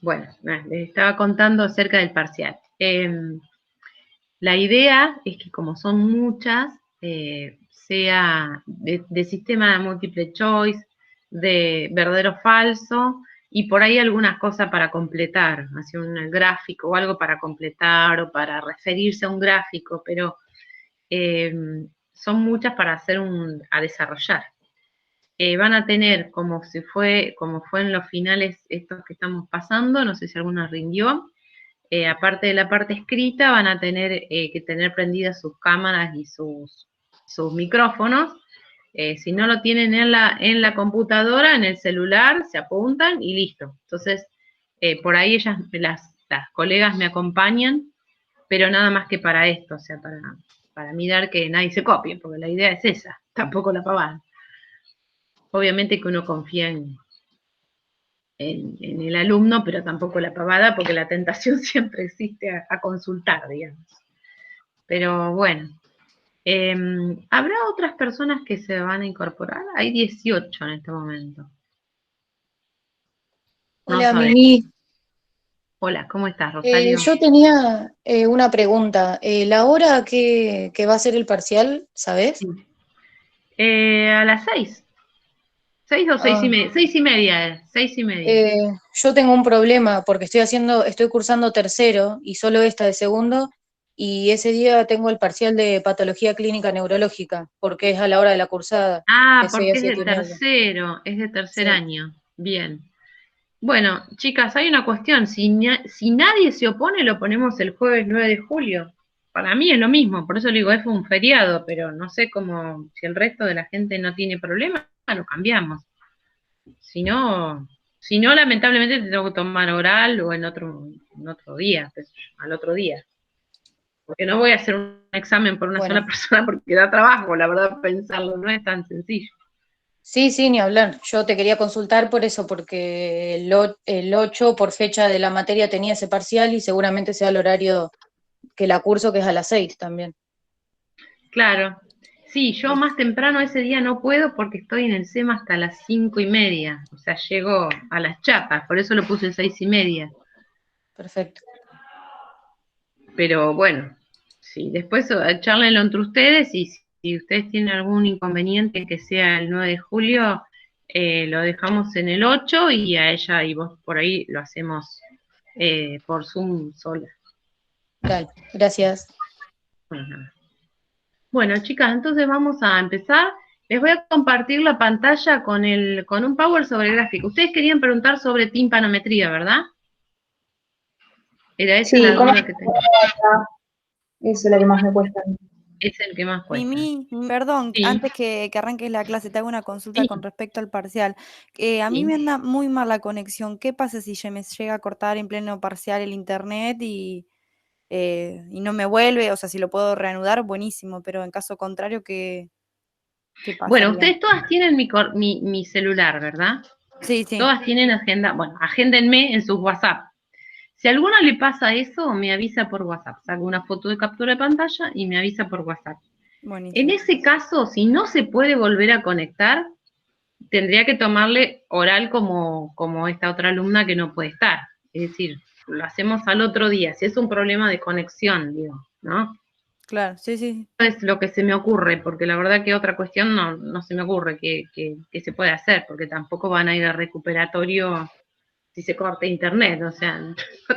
Bueno, les estaba contando acerca del parcial. La idea es que como son muchas, sea de sistema de múltiple choice, de verdadero o falso, y por ahí algunas cosas para completar, así un gráfico o algo para completar o para referirse a un gráfico, pero son muchas para a desarrollar. Van a tener como fue en los finales estos que estamos pasando, no sé si alguna rindió, aparte de la parte escrita, van a tener que tener prendidas sus cámaras y sus micrófonos. Si no lo tienen en la computadora, en el celular, se apuntan y listo. Entonces, por ahí las colegas me acompañan, pero nada más que para esto, o sea, para mirar que nadie se copie, porque la idea es esa, tampoco la pavada. Obviamente que uno confía en el alumno, pero tampoco la pavada, porque la tentación siempre existe a consultar, digamos. Pero bueno, ¿habrá otras personas que se van a incorporar? Hay 18 en este momento. No Hola, sabemos. Mimi. Hola, ¿cómo estás, Rosario? Yo tenía una pregunta. ¿La hora que va a ser el parcial, sabes? A las 6. 6 o 6 y Ah, media. 6:30, 6:30. yo tengo un problema porque estoy cursando tercero y solo esta de segundo, y ese día tengo el parcial de patología clínica neurológica, porque es a la hora de la cursada, Ah, de 6 a porque 7:30. es de tercer Sí. año. Bien. Bueno, chicas, hay una cuestión. Si nadie se opone, lo ponemos el jueves 9 de julio. Para mí es lo mismo, por eso le digo, es un feriado, pero no sé cómo, si el resto de la gente no tiene problema, lo cambiamos. Si no, si no, lamentablemente te tengo que tomar oral o en otro día, pues, al otro día. Porque no voy a hacer un examen por una sola Bueno, persona porque da trabajo, la verdad, pensarlo, no es tan sencillo. sí, sí, ni hablar. Yo te quería consultar por eso, porque el 8 por fecha de la materia tenía ese parcial y seguramente sea el horario que la curso, que es a las 6 también. Claro. Sí, yo más temprano ese día no puedo porque estoy en el SEMA hasta las 5:30. O sea, llego a las chapas, por eso lo puse 6:30. Perfecto. Pero bueno, sí, después charlenlo entre ustedes y si ustedes tienen algún inconveniente en que sea el 9 de julio, lo dejamos en el 8 y a ella y vos por ahí lo hacemos por Zoom sola. Dale, gracias. Bueno, bueno, chicas, entonces vamos a empezar. Les voy a compartir la pantalla con un Power sobre gráfico. Ustedes querían preguntar sobre timpanometría, ¿verdad? Era esa Sí, la ¿cómo duda que tenía. está? Eso es lo que más me cuesta. Es el que más cuesta. Mimi, perdón, Sí, antes que arranques la clase, te hago una consulta sí, con respecto al parcial. A mí sí. me anda muy mal la conexión. ¿Qué pasa si se me llega a cortar en pleno parcial el internet y no me vuelve? O sea, si lo puedo reanudar, buenísimo, pero en caso contrario, ¿qué Bueno, pasaría? ustedes todas tienen mi celular, ¿verdad? Sí, sí. Todas tienen agenda. Bueno, agéndenme en sus WhatsApp. Si a alguna le pasa eso, me avisa por WhatsApp. Saco una foto de captura de pantalla y me avisa por WhatsApp. En Buenísimo. ese caso, si no se puede volver a conectar, tendría que tomarle oral como esta otra alumna que no puede estar. Es decir, lo hacemos al otro día, si es un problema de conexión, digo, ¿no? Claro, sí, sí. Es lo que se me ocurre, porque la verdad que otra cuestión no se me ocurre que se puede hacer, porque tampoco van a ir al recuperatorio si se corta internet, o sea, no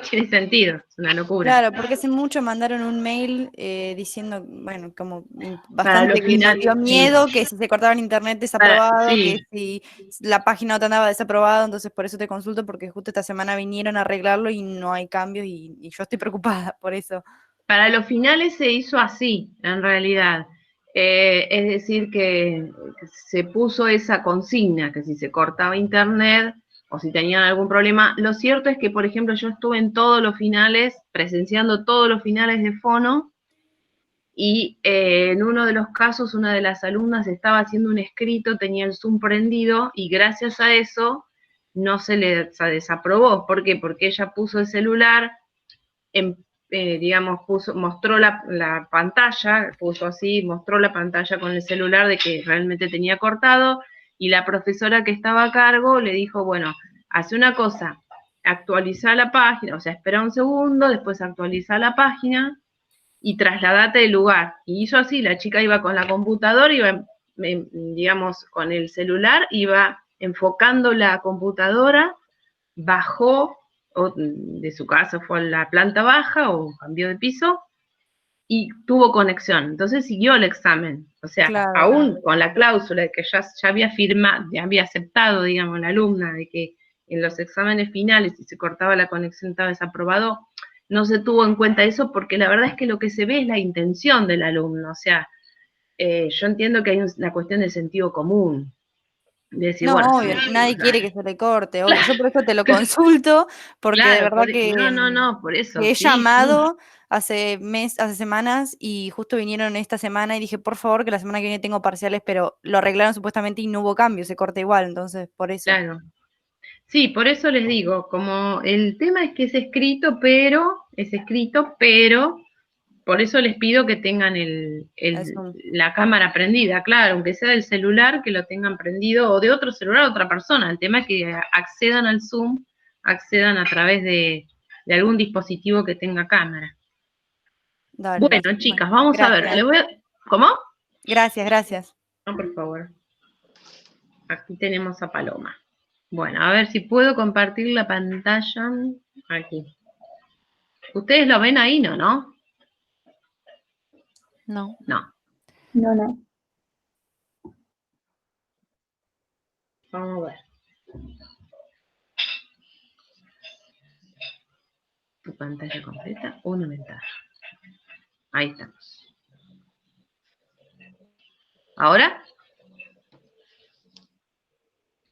tiene sentido, es una locura. Claro, porque hace mucho mandaron un mail diciendo, bueno, como Para bastante los que nos finales, dio sí, miedo, que si se cortaba el internet desaprobado, sí. que si la página no te andaba desaprobado, entonces por eso te consulto, porque justo esta semana vinieron a arreglarlo y no hay cambios y yo estoy preocupada por eso. Para los finales se hizo así, en realidad. Es decir, que se puso esa consigna, que si se cortaba internet o si tenían algún problema. Lo cierto es que, por ejemplo, yo estuve en todos los finales, presenciando todos los finales de Fono, y en uno de los casos, una de las alumnas estaba haciendo un escrito, tenía el Zoom prendido, y gracias a eso no se desaprobó. ¿Por qué? Porque ella puso el celular en, digamos, mostró la pantalla, puso así, mostró la pantalla con el celular de que realmente tenía cortado, y la profesora que estaba a cargo le dijo, bueno, hace una cosa, actualizá la página, o sea, espera un segundo, después actualizá la página y trasladate del lugar. Y hizo así, la chica iba con la computadora, iba, digamos, con el celular, iba enfocando la computadora, bajó de su casa, fue a la planta baja o cambió de piso, y tuvo conexión. Entonces siguió el examen. O sea, Claro. aún con la cláusula de que ya había firmado, ya había aceptado, digamos, la alumna, de que en los exámenes finales, si se cortaba la conexión, estaba desaprobado, no se tuvo en cuenta eso, porque la verdad es que lo que se ve es la intención del alumno. O sea, yo entiendo que hay una cuestión de sentido común. De decir, No, bueno, obvio, nadie quiere que se le corte, obvio. Claro. Yo por eso te lo consulto, porque de claro, verdad que, no, por eso. que he sí, llamado hace semanas y justo vinieron esta semana y dije, por favor, que la semana que viene tengo parciales, pero lo arreglaron supuestamente y no hubo cambio, se corta igual, entonces por eso. Claro. Sí, por eso les digo, como el tema es que es escrito, pero por eso les pido que tengan Eso. la cámara prendida, claro, aunque sea del celular, que lo tengan prendido, o de otro celular a otra persona. El tema es que accedan al Zoom, accedan a través de algún dispositivo que tenga cámara. Dale. Bueno, chicas, vamos a ver. Gracias. ¿Cómo? Gracias. No, por favor. Aquí tenemos a Paloma. Bueno, a ver si puedo compartir la pantalla aquí. ¿Ustedes lo ven ahí, no? No. No. No. Vamos a ver. Tu pantalla completa, una ventana. Ahí estamos. ¿Ahora?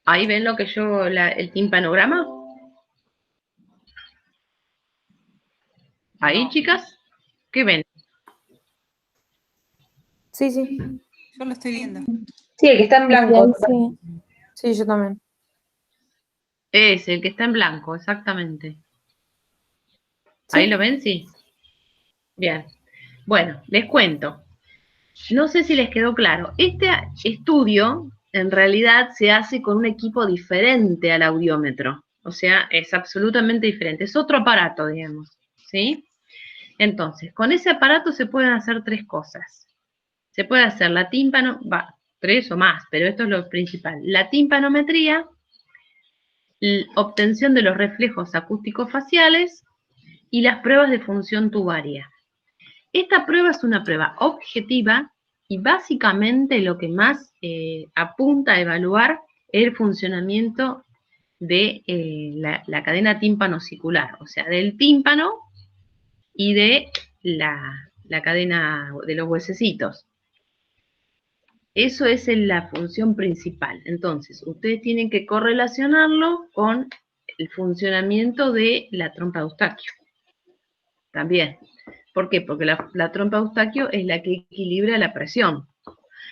¿Ahí ven lo que yo, el timpanograma? ¿Ahí, chicas? ¿Qué ven? Sí. Yo lo estoy viendo. Sí, el que está en blanco. Sí, yo también. Es el que está en blanco, exactamente. ¿Sí? ¿Ahí lo ven? Sí. Bien. Bueno, les cuento. No sé si les quedó claro. Este estudio, en realidad, se hace con un equipo diferente al audiómetro. O sea, es absolutamente diferente. Es otro aparato, digamos. ¿Sí? Entonces, con ese aparato se pueden hacer tres cosas. Se puede hacer la tres o más, pero esto es lo principal. La timpanometría, obtención de los reflejos acústicos faciales y las pruebas de función tubaria. Esta prueba es una prueba objetiva y básicamente lo que más apunta a evaluar es el funcionamiento de la cadena tímpano-osicular, o sea, del tímpano y de la cadena de los huesecitos. Eso es la función principal. Entonces, ustedes tienen que correlacionarlo con el funcionamiento de la trompa de Eustaquio. También. ¿Por qué? Porque la trompa de Eustaquio es la que equilibra la presión.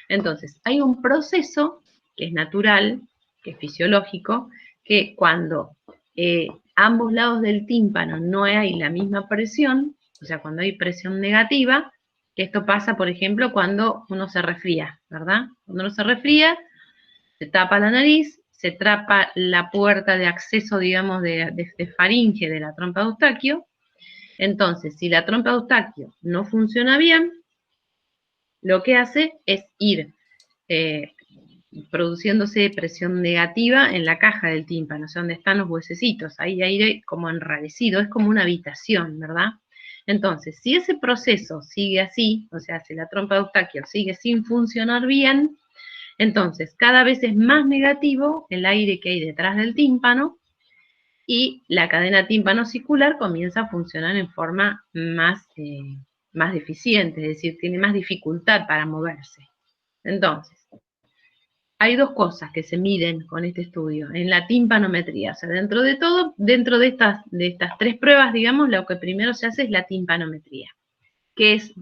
Entonces, hay un proceso que es natural, que es fisiológico, que cuando ambos lados del tímpano no hay la misma presión, o sea, cuando hay presión negativa, que esto pasa, por ejemplo, cuando uno se resfría, ¿verdad? Cuando uno se resfría, se tapa la nariz, se tapa la puerta de acceso, digamos, de faringe de la trompa de Eustaquio. Entonces, si la trompa de Eustaquio no funciona bien, lo que hace es ir produciéndose presión negativa en la caja del tímpano, o sea, donde están los huesecitos. Ahí hay aire como enrarecido, es como una habitación, ¿verdad? Entonces, si ese proceso sigue así, o sea, si la trompa de Eustaquio sigue sin funcionar bien, entonces cada vez es más negativo el aire que hay detrás del tímpano y la cadena tímpano-osicular comienza a funcionar en forma más deficiente, es decir, tiene más dificultad para moverse. Entonces, hay dos cosas que se miden con este estudio, en la timpanometría. O sea, dentro de todo, dentro de estas tres pruebas, digamos, lo que primero se hace es la timpanometría. ¿Qué es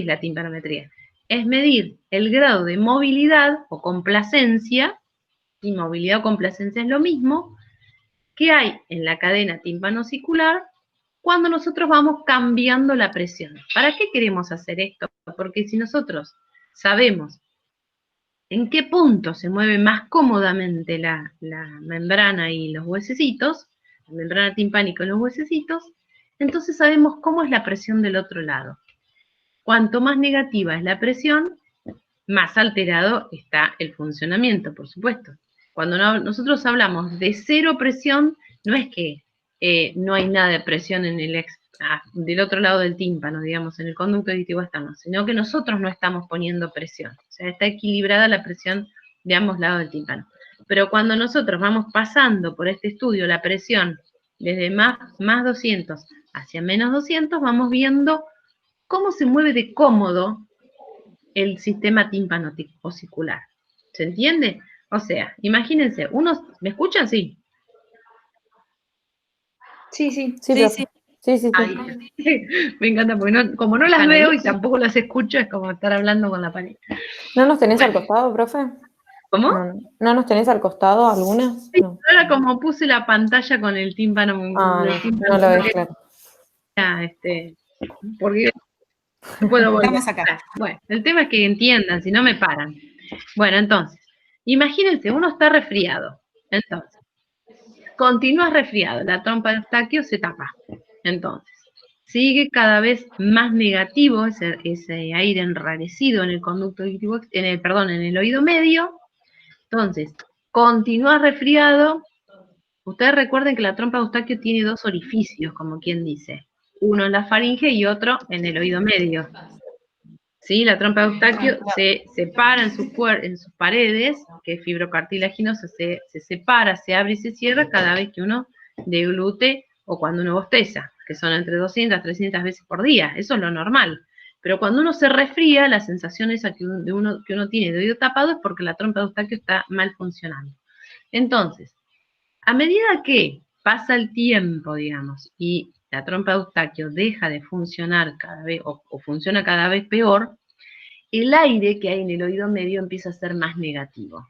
la timpanometría? Es medir el grado de movilidad o complacencia, y movilidad o complacencia es lo mismo, que hay en la cadena tímpano-osicular cuando nosotros vamos cambiando la presión. ¿Para qué queremos hacer esto? Porque si nosotros sabemos en qué punto se mueve más cómodamente la membrana y los huesecitos, la membrana timpánica en los huesecitos, entonces sabemos cómo es la presión del otro lado. Cuanto más negativa es la presión, más alterado está el funcionamiento, por supuesto. Cuando nosotros hablamos de cero presión, no es que no hay nada de presión en del otro lado del tímpano, digamos, en el conducto auditivo externo, sino que nosotros no estamos poniendo presión. O sea, está equilibrada la presión de ambos lados del tímpano. Pero cuando nosotros vamos pasando por este estudio la presión desde más 200 hacia menos 200, vamos viendo cómo se mueve de cómodo el sistema tímpano-osicular. ¿Se entiende? O sea, imagínense, ¿me escuchan? Sí. Sí, sí. Sí, Sí, profe. sí. Sí. Ay, me encanta, porque como no las veo y tampoco las escucho, es como estar hablando con la pared. ¿No nos tenés al costado, profe? ¿Cómo? ¿No nos tenés al costado algunas? Sí, No. ahora como puse la pantalla con el tímpano, No lo ves claro. porque no puedo volver. Estamos acá. Bueno, el tema es que entiendan, si no me paran. Bueno, entonces, imagínense, uno está resfriado. Entonces, continúa resfriado, la trompa de Eustaquio se tapa. Entonces, sigue cada vez más negativo ese aire enrarecido en el conducto auditivo, en el oído medio. Entonces, continúa resfriado. Ustedes recuerden que la trompa de Eustaquio tiene dos orificios, como quien dice. Uno en la faringe y otro en el oído medio. ¿Sí? La trompa de Eustaquio se separa en sus paredes, que es fibrocartilaginosa, se separa, se abre y se cierra cada vez que uno deglute o cuando uno bosteza, que son entre 200 a 300 veces por día. Eso es lo normal. Pero cuando uno se resfría, la sensación esa que uno tiene de oído tapado es porque la trompa de Eustaquio está mal funcionando. Entonces, a medida que pasa el tiempo, digamos, y la trompa de Eustaquio deja de funcionar cada vez, o funciona cada vez peor, el aire que hay en el oído medio empieza a ser más negativo.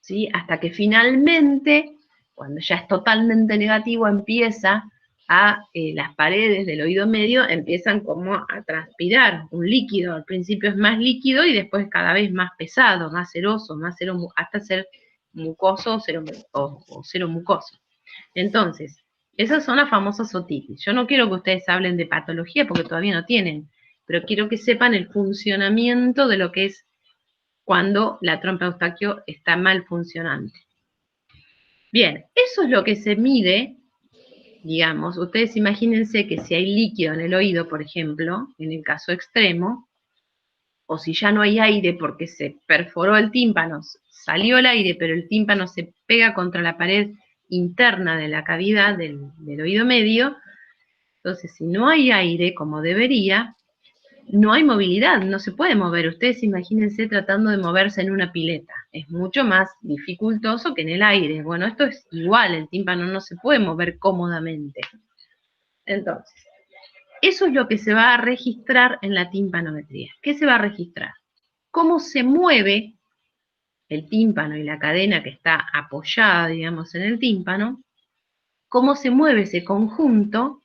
¿Sí? Hasta que finalmente, cuando ya es totalmente negativo, empieza las paredes del oído medio empiezan como a transpirar un líquido. Al principio es más líquido y después cada vez más pesado, más ceroso, hasta ser mucoso o cero mucoso. Entonces, esas son las famosas otitis. Yo no quiero que ustedes hablen de patología porque todavía no tienen, pero quiero que sepan el funcionamiento de lo que es cuando la trompa de Eustaquio está mal funcionante. Bien, eso es lo que se mide, digamos. Ustedes imagínense que si hay líquido en el oído, por ejemplo, en el caso extremo, o si ya no hay aire porque se perforó el tímpano, salió el aire, pero el tímpano se pega contra la pared interna de la cavidad del oído medio, entonces si no hay aire como debería, no hay movilidad, no se puede mover. Ustedes imagínense tratando de moverse en una pileta, es mucho más dificultoso que en el aire. Bueno, esto es igual, el tímpano no se puede mover cómodamente. Entonces, eso es lo que se va a registrar en la timpanometría. ¿Qué se va a registrar? Cómo se mueve el tímpano y la cadena que está apoyada, digamos, en el tímpano, cómo se mueve ese conjunto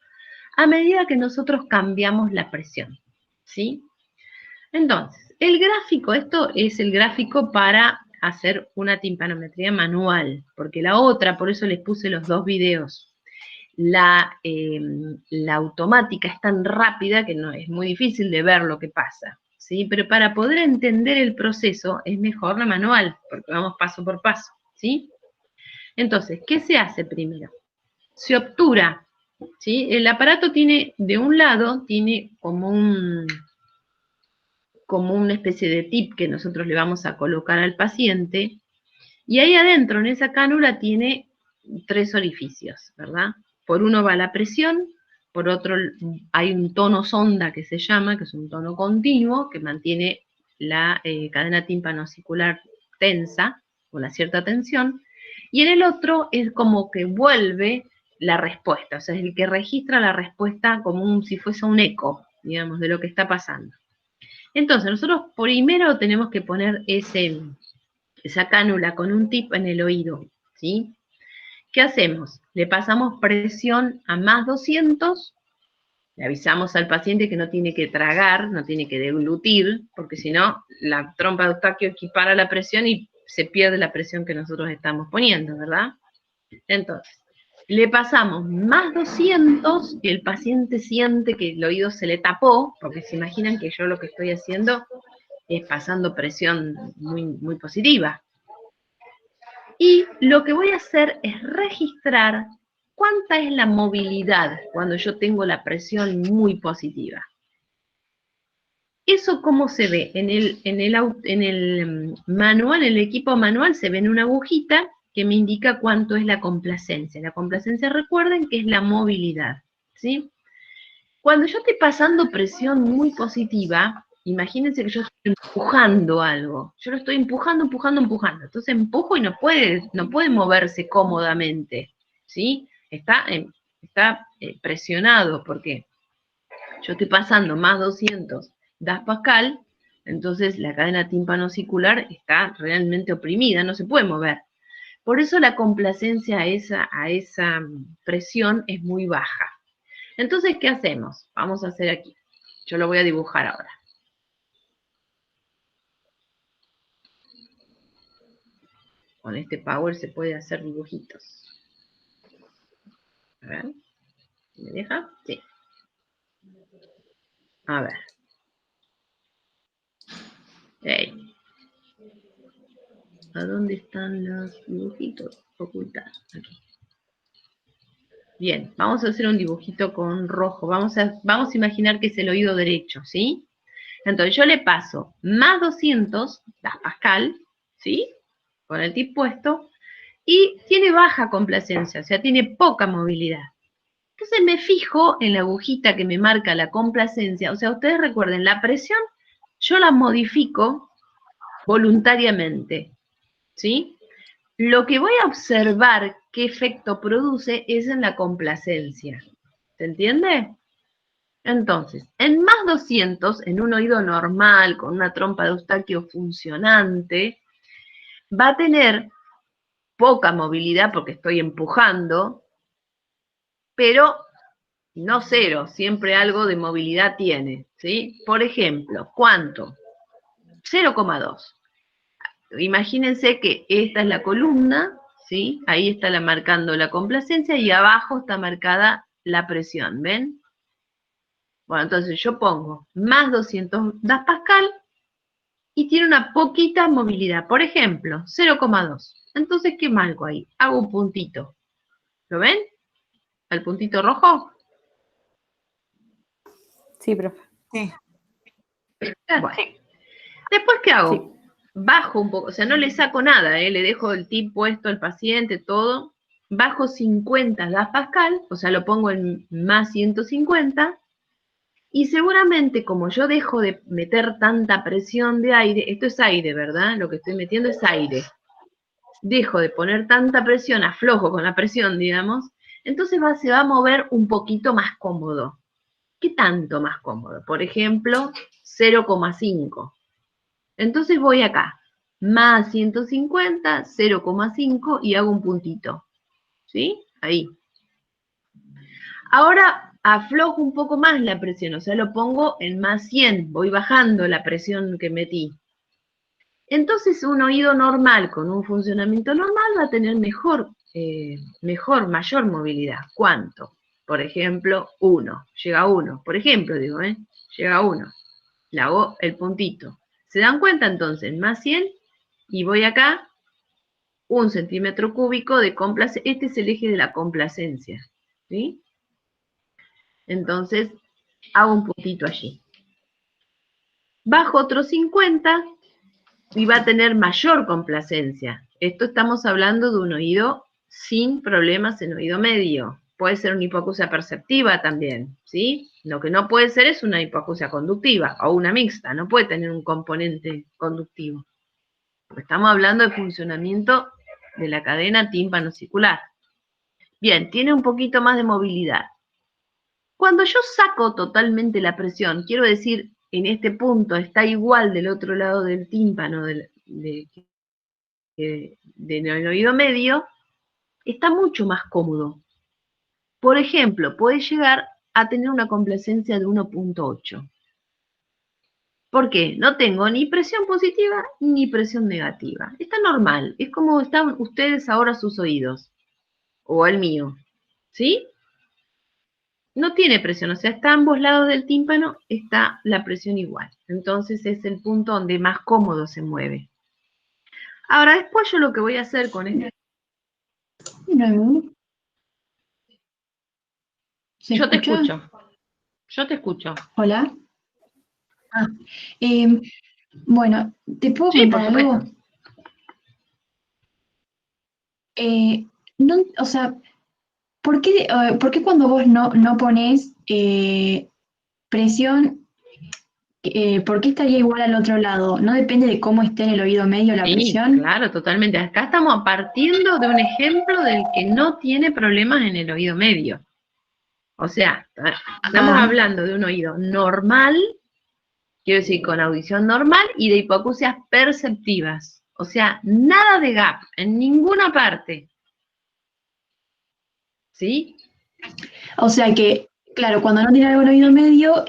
a medida que nosotros cambiamos la presión, ¿sí? Entonces, el gráfico, esto es el gráfico para hacer una timpanometría manual, porque la otra, por eso les puse los dos videos, la automática es tan rápida que no es muy difícil de ver lo que pasa, ¿sí? Pero para poder entender el proceso es mejor la manual, porque vamos paso por paso, ¿sí? Entonces, ¿qué se hace primero? Se obtura, ¿sí? El aparato tiene, de un lado, tiene como una especie de tip que nosotros le vamos a colocar al paciente, y ahí adentro, en esa cánula, tiene 3 orificios, ¿verdad? Por uno va la presión, por otro hay un tono sonda que se llama, que es un tono continuo, que mantiene la cadena tímpano-osicular tensa, con una cierta tensión, y en el otro es como que vuelve la respuesta, o sea, es el que registra la respuesta como si fuese un eco, digamos, de lo que está pasando. Entonces, nosotros primero tenemos que poner esa cánula con un tip en el oído, ¿sí? ¿Qué hacemos? Le pasamos presión a más 200, le avisamos al paciente que no tiene que tragar, no tiene que deglutir, porque si no, la trompa de Eustaquio equipara la presión y se pierde la presión que nosotros estamos poniendo, ¿verdad? Entonces, le pasamos más 200 y el paciente siente que el oído se le tapó, porque se imaginan que yo lo que estoy haciendo es pasando presión muy, muy positiva. Y lo que voy a hacer es registrar cuánta es la movilidad cuando yo tengo la presión muy positiva. ¿Eso cómo se ve? En el manual, en el equipo manual, se ve en una agujita que me indica cuánto es la complacencia. La complacencia, recuerden que es la movilidad, ¿sí? Cuando yo estoy pasando presión muy positiva, imagínense que yo estoy empujando algo. Yo lo estoy empujando. Entonces empujo y no puede moverse cómodamente, ¿sí? Está presionado porque yo estoy pasando más 200 Das Pascal, entonces la cadena tímpano-auricular está realmente oprimida, no se puede mover. Por eso la complacencia a esa presión es muy baja. Entonces, ¿qué hacemos? Vamos a hacer aquí. Yo lo voy a dibujar ahora. Con este Power se puede hacer dibujitos. A ver. ¿Me deja? Sí. A ver. Hey. ¿A dónde están los dibujitos? Ocultados. Aquí. Bien, vamos a hacer un dibujito con rojo. Vamos a imaginar que es el oído derecho, ¿sí? Entonces yo le paso más 200 Das Pascal, ¿sí? Con el tip puesto, y tiene baja complacencia, o sea, tiene poca movilidad. Entonces me fijo en la agujita que me marca la complacencia, o sea, ustedes recuerden, la presión yo la modifico voluntariamente, ¿sí? Lo que voy a observar qué efecto produce es en la complacencia. ¿Se entiende? Entonces, en más 200, en un oído normal, con una trompa de Eustaquio funcionante, va a tener poca movilidad porque estoy empujando, pero no cero, siempre algo de movilidad tiene, ¿sí? Por ejemplo, ¿cuánto? 0,2. Imagínense que esta es la columna, ¿sí? Ahí está marcando la complacencia y abajo está marcada la presión, ¿ven? Bueno, entonces yo pongo más 200 Das Pascal y tiene una poquita movilidad. Por ejemplo, 0,2. Entonces, ¿qué marco ahí? Hago un puntito. ¿Lo ven? ¿Al puntito rojo? Sí, profe. Sí. Bueno. Después, ¿qué hago? Sí. Bajo un poco, o sea, no le saco nada, le dejo el tip puesto al paciente, todo. Bajo 50 Das Pascal, o sea, lo pongo en más 150. Y seguramente, como yo dejo de meter tanta presión de aire, esto es aire, ¿verdad? Lo que estoy metiendo es aire. Dejo de poner tanta presión, aflojo con la presión, digamos, entonces se va a mover un poquito más cómodo. ¿Qué tanto más cómodo? Por ejemplo, 0,5. Entonces voy acá, más 150, 0,5 y hago un puntito. ¿Sí? Ahí. Ahora aflojo un poco más la presión, o sea, lo pongo en más 100, voy bajando la presión que metí. Entonces un oído normal, con un funcionamiento normal, va a tener mayor movilidad. ¿Cuánto? Por ejemplo, 1, llega a 1. Por ejemplo, digo, llega a 1. Le hago el puntito. ¿Se dan cuenta entonces? Más 100 y voy acá, 1 centímetro cúbico de complacencia. Este es el eje de la complacencia, ¿sí? Entonces, hago un puntito allí. Bajo otro 50 y va a tener mayor complacencia. Esto estamos hablando de un oído sin problemas en oído medio. Puede ser una hipoacusia perceptiva también, ¿sí? Lo que no puede ser es una hipoacusia conductiva o una mixta, no puede tener un componente conductivo. Estamos hablando de funcionamiento de la cadena tímpano-auricular. Bien, tiene un poquito más de movilidad. Cuando yo saco totalmente la presión, quiero decir, en este punto está igual del otro lado del tímpano del oído medio, está mucho más cómodo. Por ejemplo, puede llegar a tener una complacencia de 1,8. ¿Por qué? No tengo ni presión positiva ni presión negativa. Está normal, es como están ustedes ahora sus oídos, o el mío. ¿Sí? No tiene presión, o sea, está a ambos lados del tímpano, está la presión igual. Entonces es el punto donde más cómodo se mueve. Ahora, después yo lo que voy a hacer con este... ¿Se Yo te escucha? escucho. Yo te escucho. Hola. Ah, bueno, ¿te puedo Sí, por contar algo? supuesto. No, o sea, ¿por qué cuando vos no pones presión, por qué estaría igual al otro lado? ¿No depende de cómo esté en el oído medio la Sí, presión? claro, totalmente. Acá estamos partiendo de un ejemplo del que no tiene problemas en el oído medio. O sea, estamos Ah, hablando de un oído normal, quiero decir, con audición normal y de hipoacusias perceptivas. O sea, nada de gap en ninguna parte. ¿Sí? o sea que, claro, cuando no tiene algo en el oído medio,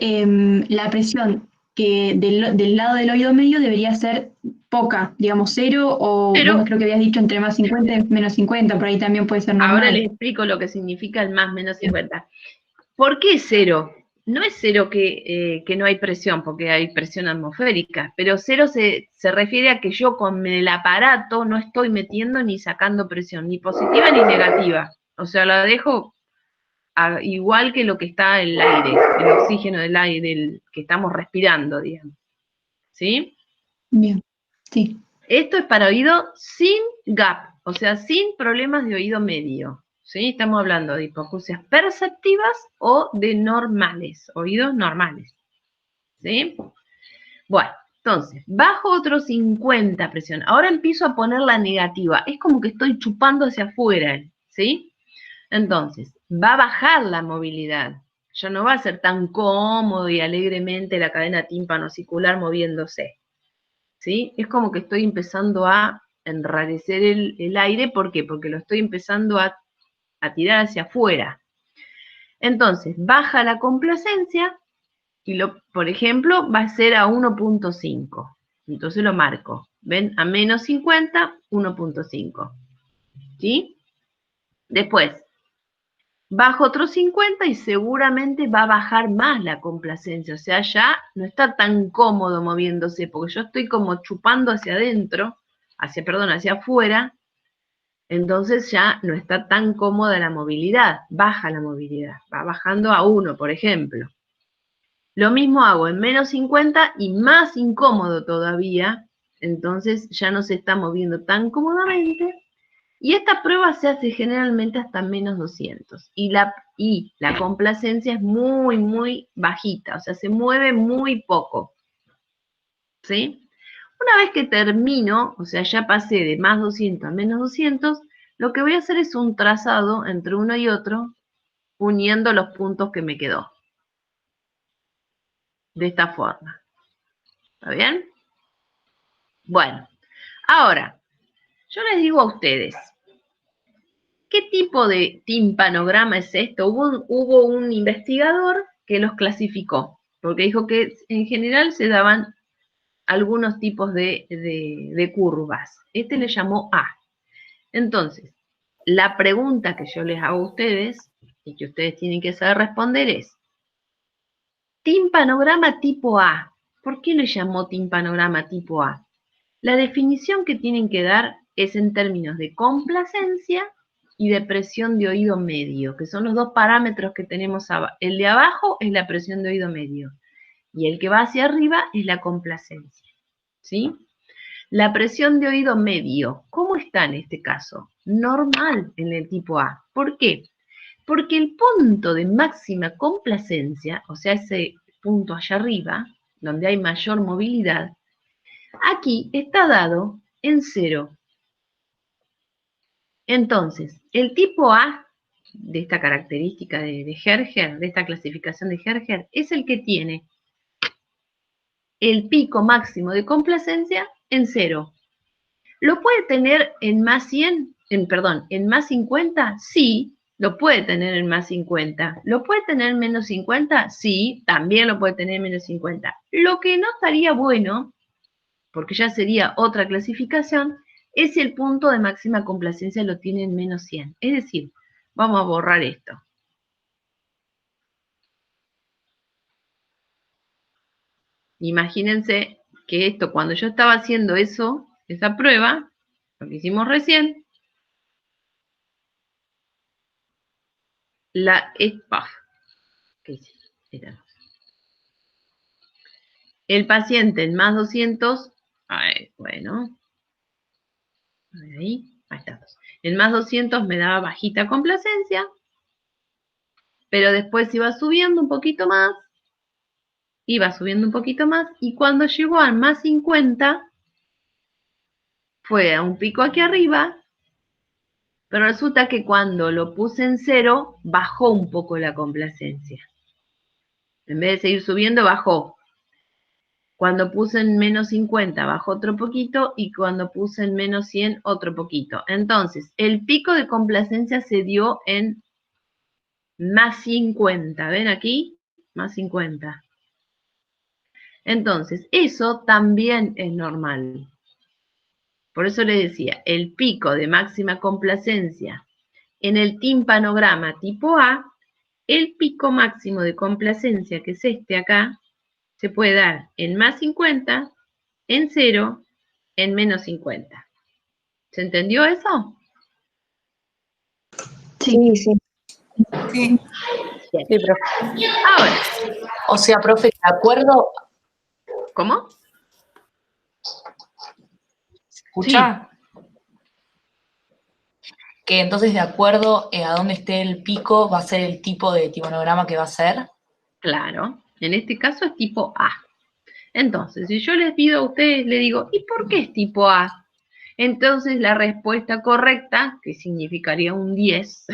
la presión que del lado del oído medio debería ser poca, digamos 0, o vos Pero creo que habías dicho entre más 50 y menos 50, por ahí también puede ser ahora normal. les explico lo que significa el más menos 50. ¿Por qué cero? No es cero que no hay presión, porque hay presión atmosférica, pero cero se refiere a que yo con el aparato no estoy metiendo ni sacando presión, ni positiva ni negativa. O sea, la dejo igual que lo que está el aire, el oxígeno del aire que estamos respirando, digamos. ¿Sí? Bien, sí. Esto es para oído sin gap, o sea, sin problemas de oído medio. ¿Sí? Estamos hablando de hipoacusias perceptivas o de normales, oídos normales. ¿Sí? Bueno, entonces, bajo otro 50 presión. Ahora empiezo a poner la negativa. Es como que estoy chupando hacia afuera, ¿sí? Entonces, va a bajar la movilidad. Ya no va a ser tan cómodo y alegremente la cadena tímpano-auricular moviéndose. ¿Sí? Es como que estoy empezando a enrarecer el aire. ¿Por qué? Porque lo estoy empezando a tirar hacia afuera. Entonces, baja la complacencia y, por ejemplo, va a ser a 1.5. Entonces lo marco. ¿Ven? A menos 50, 1.5. ¿Sí? Después, bajo otro 50 y seguramente va a bajar más la complacencia. O sea, ya no está tan cómodo moviéndose, porque yo estoy como chupando hacia adentro, hacia afuera, entonces ya no está tan cómoda la movilidad, baja la movilidad, va bajando a 1, por ejemplo. Lo mismo hago en menos 50 y más incómodo todavía, entonces ya no se está moviendo tan cómodamente. Y esta prueba se hace generalmente hasta menos 200. Y la complacencia es muy, muy bajita, o sea, se mueve muy poco. ¿Sí? Una vez que termino, o sea, ya pasé de más 200 a menos 200, lo que voy a hacer es un trazado entre uno y otro, uniendo los puntos que me quedó. De esta forma. ¿Está bien? Bueno, ahora, yo les digo a ustedes, ¿qué tipo de timpanograma es esto? Hubo un investigador que los clasificó, porque dijo que en general se daban algunos tipos de curvas. Este le llamó A. Entonces, la pregunta que yo les hago a ustedes, y que ustedes tienen que saber responder es, timpanograma tipo A. ¿Por qué le llamó timpanograma tipo A? La definición que tienen que dar es en términos de complacencia y de presión de oído medio, que son los dos parámetros que tenemos abajo. El de abajo es la presión de oído medio y el que va hacia arriba es la complacencia. ¿Sí? La presión de oído medio, ¿cómo está en este caso? Normal en el tipo A. ¿Por qué? Porque el punto de máxima complacencia, o sea, ese punto allá arriba, donde hay mayor movilidad, aquí está dado en 0. Entonces, el tipo A de esta característica de Herger, de esta clasificación de Herger, es el que tiene el pico máximo de complacencia en 0. ¿Lo puede tener en más 100? En más 50? Sí, lo puede tener en más 50. ¿Lo puede tener en menos 50? Sí, también lo puede tener en menos 50. Lo que no estaría bueno, porque ya sería otra clasificación, es si el punto de máxima complacencia lo tiene en menos 100. Es decir, Vamos a borrar esto. Imagínense que esto, cuando yo estaba haciendo eso, esa prueba, lo que hicimos recién, ¿qué hice? El paciente en más 200, bueno, ahí está. En más 200 me daba bajita complacencia, pero después iba subiendo un poquito más, y cuando llegó al más 50, fue a un pico aquí arriba, pero resulta que cuando lo puse en 0, bajó un poco la complacencia. En vez de seguir subiendo, bajó. Cuando puse en menos 50, bajó otro poquito, y cuando puse en menos 100, otro poquito. Entonces, el pico de complacencia se dio en más 50. ¿Ven aquí? Más 50. Entonces, eso también es normal. Por eso le decía, el pico de máxima complacencia en el timpanograma tipo A, el pico máximo de complacencia, que es este acá, se puede dar en más 50, en 0, en menos 50. ¿Se entendió eso? Sí. Sí. Sí. Sí, profe. Ahora, O sea, profe, de acuerdo, ¿cómo? ¿escucha? Que entonces de acuerdo a dónde esté el pico va a ser el tipo de timonograma que va a ser. Claro, en este caso es tipo A. Entonces, si yo les pido a ustedes, le digo, ¿y por qué es tipo A? Entonces, la respuesta correcta, que significaría un 10,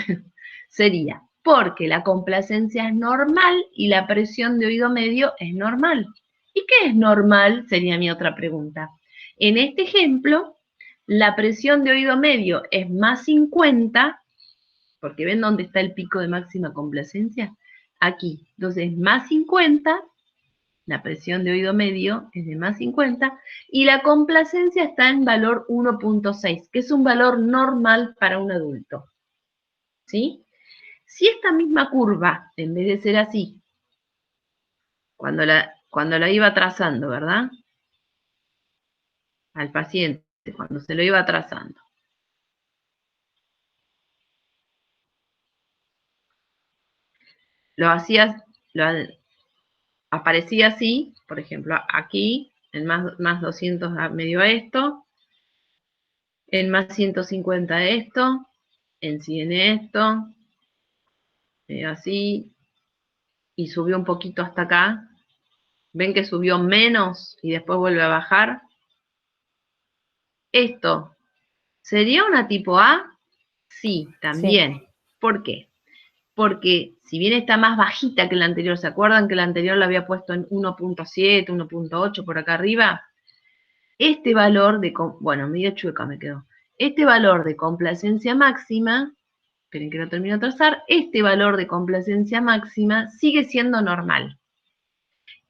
sería porque la complacencia es normal y la presión de oído medio es normal. ¿Y qué es normal? Sería mi otra pregunta. En este ejemplo, la presión de oído medio es más 50, porque ¿ven dónde está el pico de máxima complacencia? Aquí. Entonces, más 50, la presión de oído medio es de más 50, y la complacencia está en valor 1.6, que es un valor normal para un adulto. ¿Sí? Si esta misma curva, en vez de ser así, cuando la iba trazando, ¿verdad? Al paciente, cuando se lo iba trazando. Aparecía así, por ejemplo, aquí, en más 200 me dio esto, en más 150 esto, en 100 esto, así, y subió un poquito hasta acá. ¿Ven que subió menos y después vuelve a bajar? Esto, ¿sería una tipo A? Sí, también. ¿Por qué? Porque si bien está más bajita que la anterior, ¿se acuerdan que la anterior la había puesto en 1.7, 1.8 por acá arriba? Este valor de, bueno, medio chueca me quedó. Este valor de complacencia máxima, esperen que lo termino de trazar, este valor de complacencia máxima sigue siendo normal.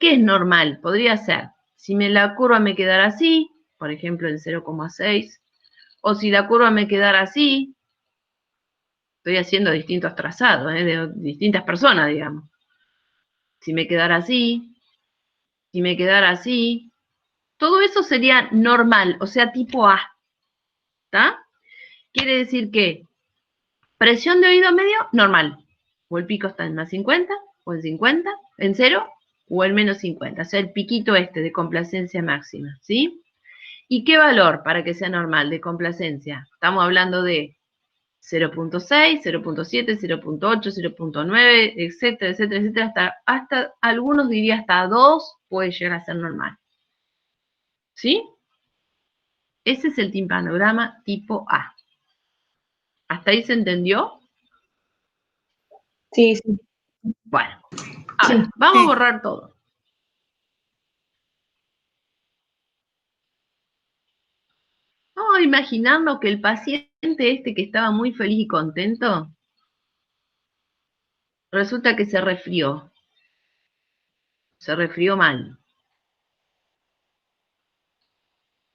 ¿Qué es normal? Podría ser, si la curva me quedara así, por ejemplo en 0,6, o si la curva me quedara así, estoy haciendo distintos trazados, de distintas personas, digamos. Si me quedara así, si me quedara así, todo eso sería normal, o sea, tipo A. ¿Está? Quiere decir que presión de oído medio, normal. O el pico está en más 50, o en 50, en 0, o en menos 50. O sea, el piquito este de complacencia máxima, ¿sí? ¿Y qué valor para que sea normal de complacencia? Estamos hablando de 0.6, 0.7, 0.8, 0.9, etcétera, etcétera, etcétera, hasta algunos diría hasta 2 puede llegar a ser normal. ¿Sí? Ese es el timpanograma tipo A. ¿Hasta ahí se entendió? Sí, sí. Bueno, ahora vamos a borrar todo. Vamos imaginando que el paciente este que estaba muy feliz y contento, resulta que se resfrió mal.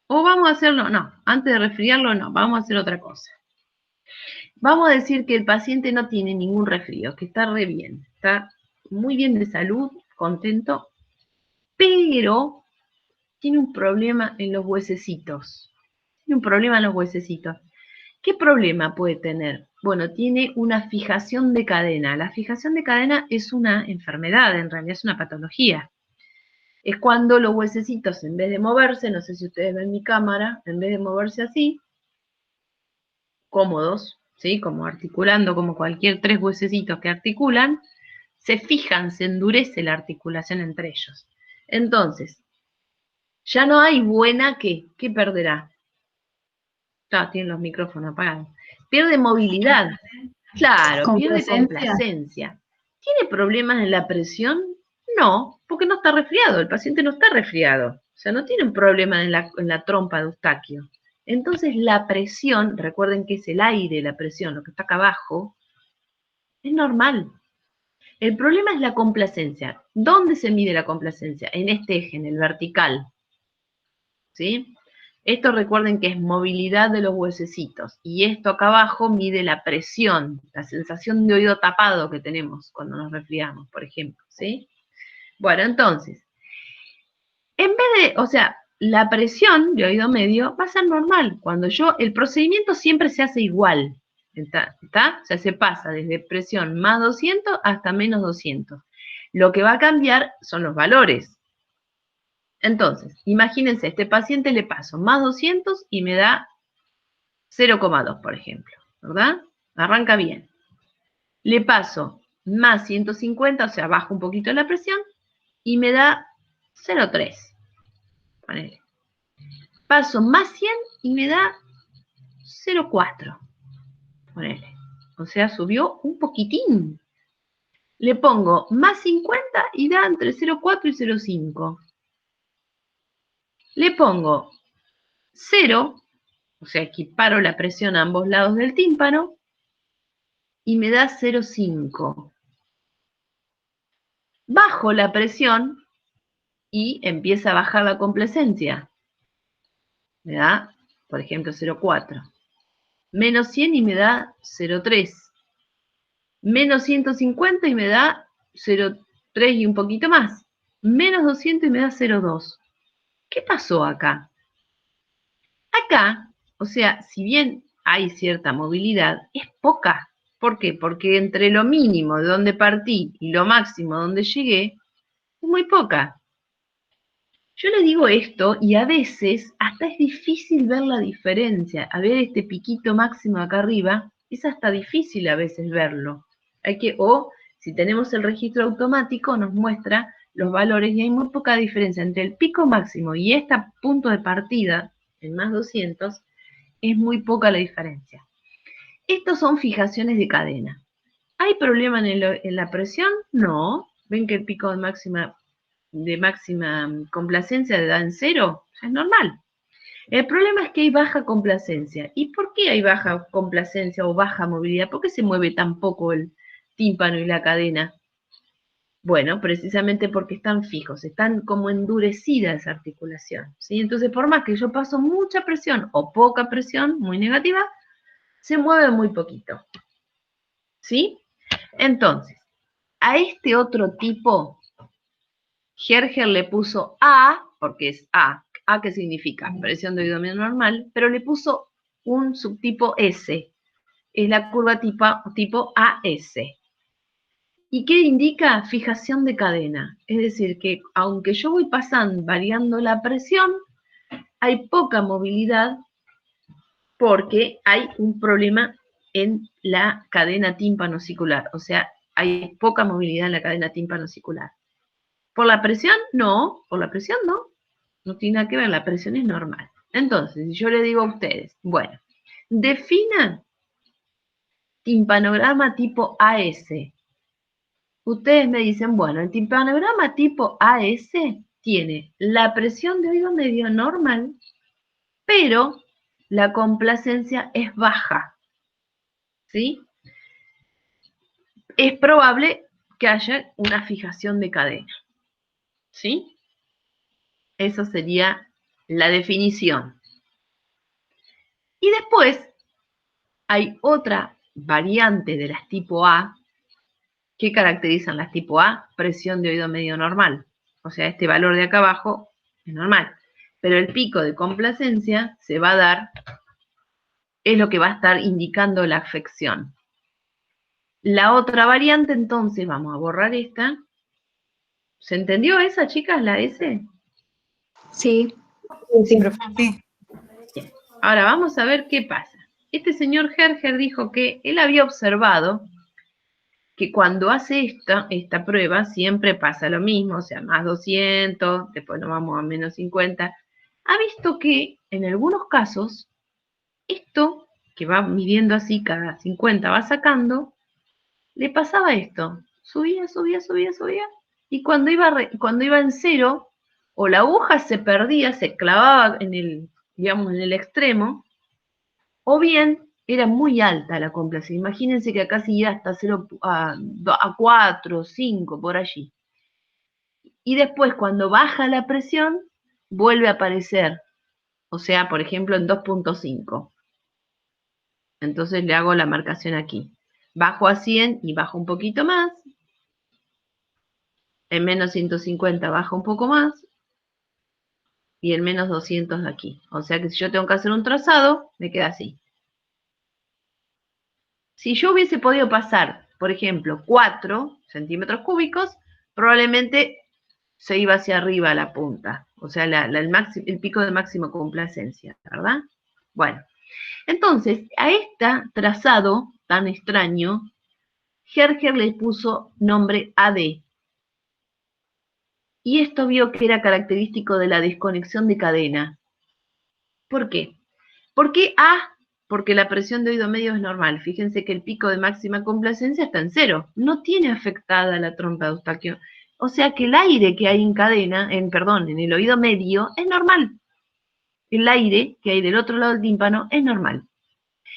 O vamos a hacerlo, no, antes de resfriarlo no, vamos a hacer otra cosa. Vamos a decir que el paciente no tiene ningún resfrío, que está re bien, está muy bien de salud, contento, pero tiene un problema en los huesecitos. Tiene un problema en los huesecitos. ¿Qué problema puede tener? Bueno, tiene una fijación de cadena. La fijación de cadena es una enfermedad, en realidad es una patología. Es cuando los huesecitos, en vez de moverse, no sé si ustedes ven mi cámara, en vez de moverse así, cómodos, ¿sí? Como articulando, como cualquier tres huesecitos que articulan, se fijan, se endurece la articulación entre ellos. Entonces, ya no hay buena ¿qué perderá? Tienen los micrófonos apagados. Pierde movilidad. Claro, pierde complacencia. ¿Tiene problemas en la presión? No, porque no está resfriado. El paciente no está resfriado. O sea, no tiene un problema en la trompa de Eustaquio. Entonces, la presión, recuerden que es el aire, la presión, lo que está acá abajo, es normal. El problema es la complacencia. ¿Dónde se mide la complacencia? En este eje, en el vertical. ¿Sí? Esto recuerden que es movilidad de los huesecitos. Y esto acá abajo mide la presión, la sensación de oído tapado que tenemos cuando nos resfriamos, por ejemplo. ¿Sí? Bueno, entonces, en vez de, o sea, la presión de oído medio va a ser normal. El procedimiento siempre se hace igual. ¿Está? O sea, se pasa desde presión más 200 hasta menos 200. Lo que va a cambiar son los valores. Entonces, imagínense, a este paciente le paso más 200 y me da 0,2, por ejemplo, ¿verdad? Arranca bien. Le paso más 150, o sea, bajo un poquito la presión, y me da 0,3. Ponele. Paso más 100 y me da 0,4. Ponele. O sea, subió un poquitín. Le pongo más 50 y da entre 0,4 y 0,5. Le pongo 0, o sea, equiparo la presión a ambos lados del tímpano, y me da 0,5. Bajo la presión y empieza a bajar la complacencia. Me da, por ejemplo, 0,4. Menos 100 y me da 0,3. Menos 150 y me da 0,3 y un poquito más. Menos 200 y me da 0,2. ¿Qué pasó acá? Acá, o sea, si bien hay cierta movilidad, es poca. ¿Por qué? Porque entre lo mínimo de donde partí y lo máximo donde llegué, es muy poca. Yo les digo esto y a veces hasta es difícil ver la diferencia. A ver este piquito máximo acá arriba, es hasta difícil a veces verlo. O si tenemos el registro automático, nos muestra los valores y hay muy poca diferencia entre el pico máximo y este punto de partida, en más 200, es muy poca la diferencia. Estos son fijaciones de cadena. ¿Hay problema en la presión? No. ¿Ven que el pico de máxima complacencia da en 0? Es normal. El problema es que hay baja complacencia. ¿Y por qué hay baja complacencia o baja movilidad? ¿Por qué se mueve tan poco el tímpano y la cadena? Bueno, precisamente porque están fijos, están como endurecidas esa articulación, ¿sí? Entonces, por más que yo paso mucha presión o poca presión, muy negativa, se mueve muy poquito, ¿sí? Entonces, a este otro tipo, Herger le puso A, porque es A. ¿A qué significa? Presión de oído medio normal, pero le puso un subtipo S. Es la curva tipo AS. ¿Y qué indica? Fijación de cadena. Es decir, que aunque yo voy variando la presión, hay poca movilidad porque hay un problema en la cadena tímpano-auricular. O sea, hay poca movilidad en la cadena tímpano-auricular. ¿Por la presión? No, por la presión no. No tiene nada que ver, la presión es normal. Entonces, si yo le digo a ustedes, bueno, definan timpanograma tipo AS. Ustedes me dicen, bueno, el timpanograma tipo AS tiene la presión de oído medio normal, pero la complacencia es baja. ¿Sí? Es probable que haya una fijación de cadena. ¿Sí? Esa sería la definición. Y después hay otra variantes de las tipo A. ¿Qué caracterizan las tipo A? Presión de oído medio normal. O sea, este valor de acá abajo es normal. Pero el pico de complacencia se va a dar, es lo que va a estar indicando la afección. La otra variante, entonces, vamos a borrar esta. ¿Se entendió esa, chicas, la S? Sí. Sí, profe. Sí. Bien. Ahora vamos a ver qué pasa. Este señor Herger dijo que él había observado que cuando hace esta prueba siempre pasa lo mismo, o sea, más 200, después nos vamos a menos 50. Ha visto que en algunos casos, esto que va midiendo así cada 50 va sacando, le pasaba esto, subía, subía, subía, subía, y cuando iba en cero, o la aguja se perdía, se clavaba en el, digamos, en el extremo, o bien era muy alta la complacencia. Imagínense que acá seguía hasta 0 a 4, 5, por allí. Y después, cuando baja la presión, vuelve a aparecer. O sea, por ejemplo, en 2.5. Entonces le hago la marcación aquí. Bajo a 100 y bajo un poquito más. En menos 150 baja un poco más. Y en menos 200 aquí. O sea que si yo tengo que hacer un trazado, me queda así. Si yo hubiese podido pasar, por ejemplo, 4 centímetros cúbicos, probablemente se iba hacia arriba la punta, o sea, el pico de máxima complacencia, ¿verdad? Bueno, entonces, a este trazado tan extraño, Herger le puso nombre AD. Y esto vio que era característico de la desconexión de cadena. ¿Por qué? ¿Por qué A? Porque la presión de oído medio es normal. Fíjense que el pico de máxima complacencia está en 0. No tiene afectada la trompa de Eustaquio. O sea que el aire que hay en cadena, en el oído medio, es normal. El aire que hay del otro lado del tímpano es normal.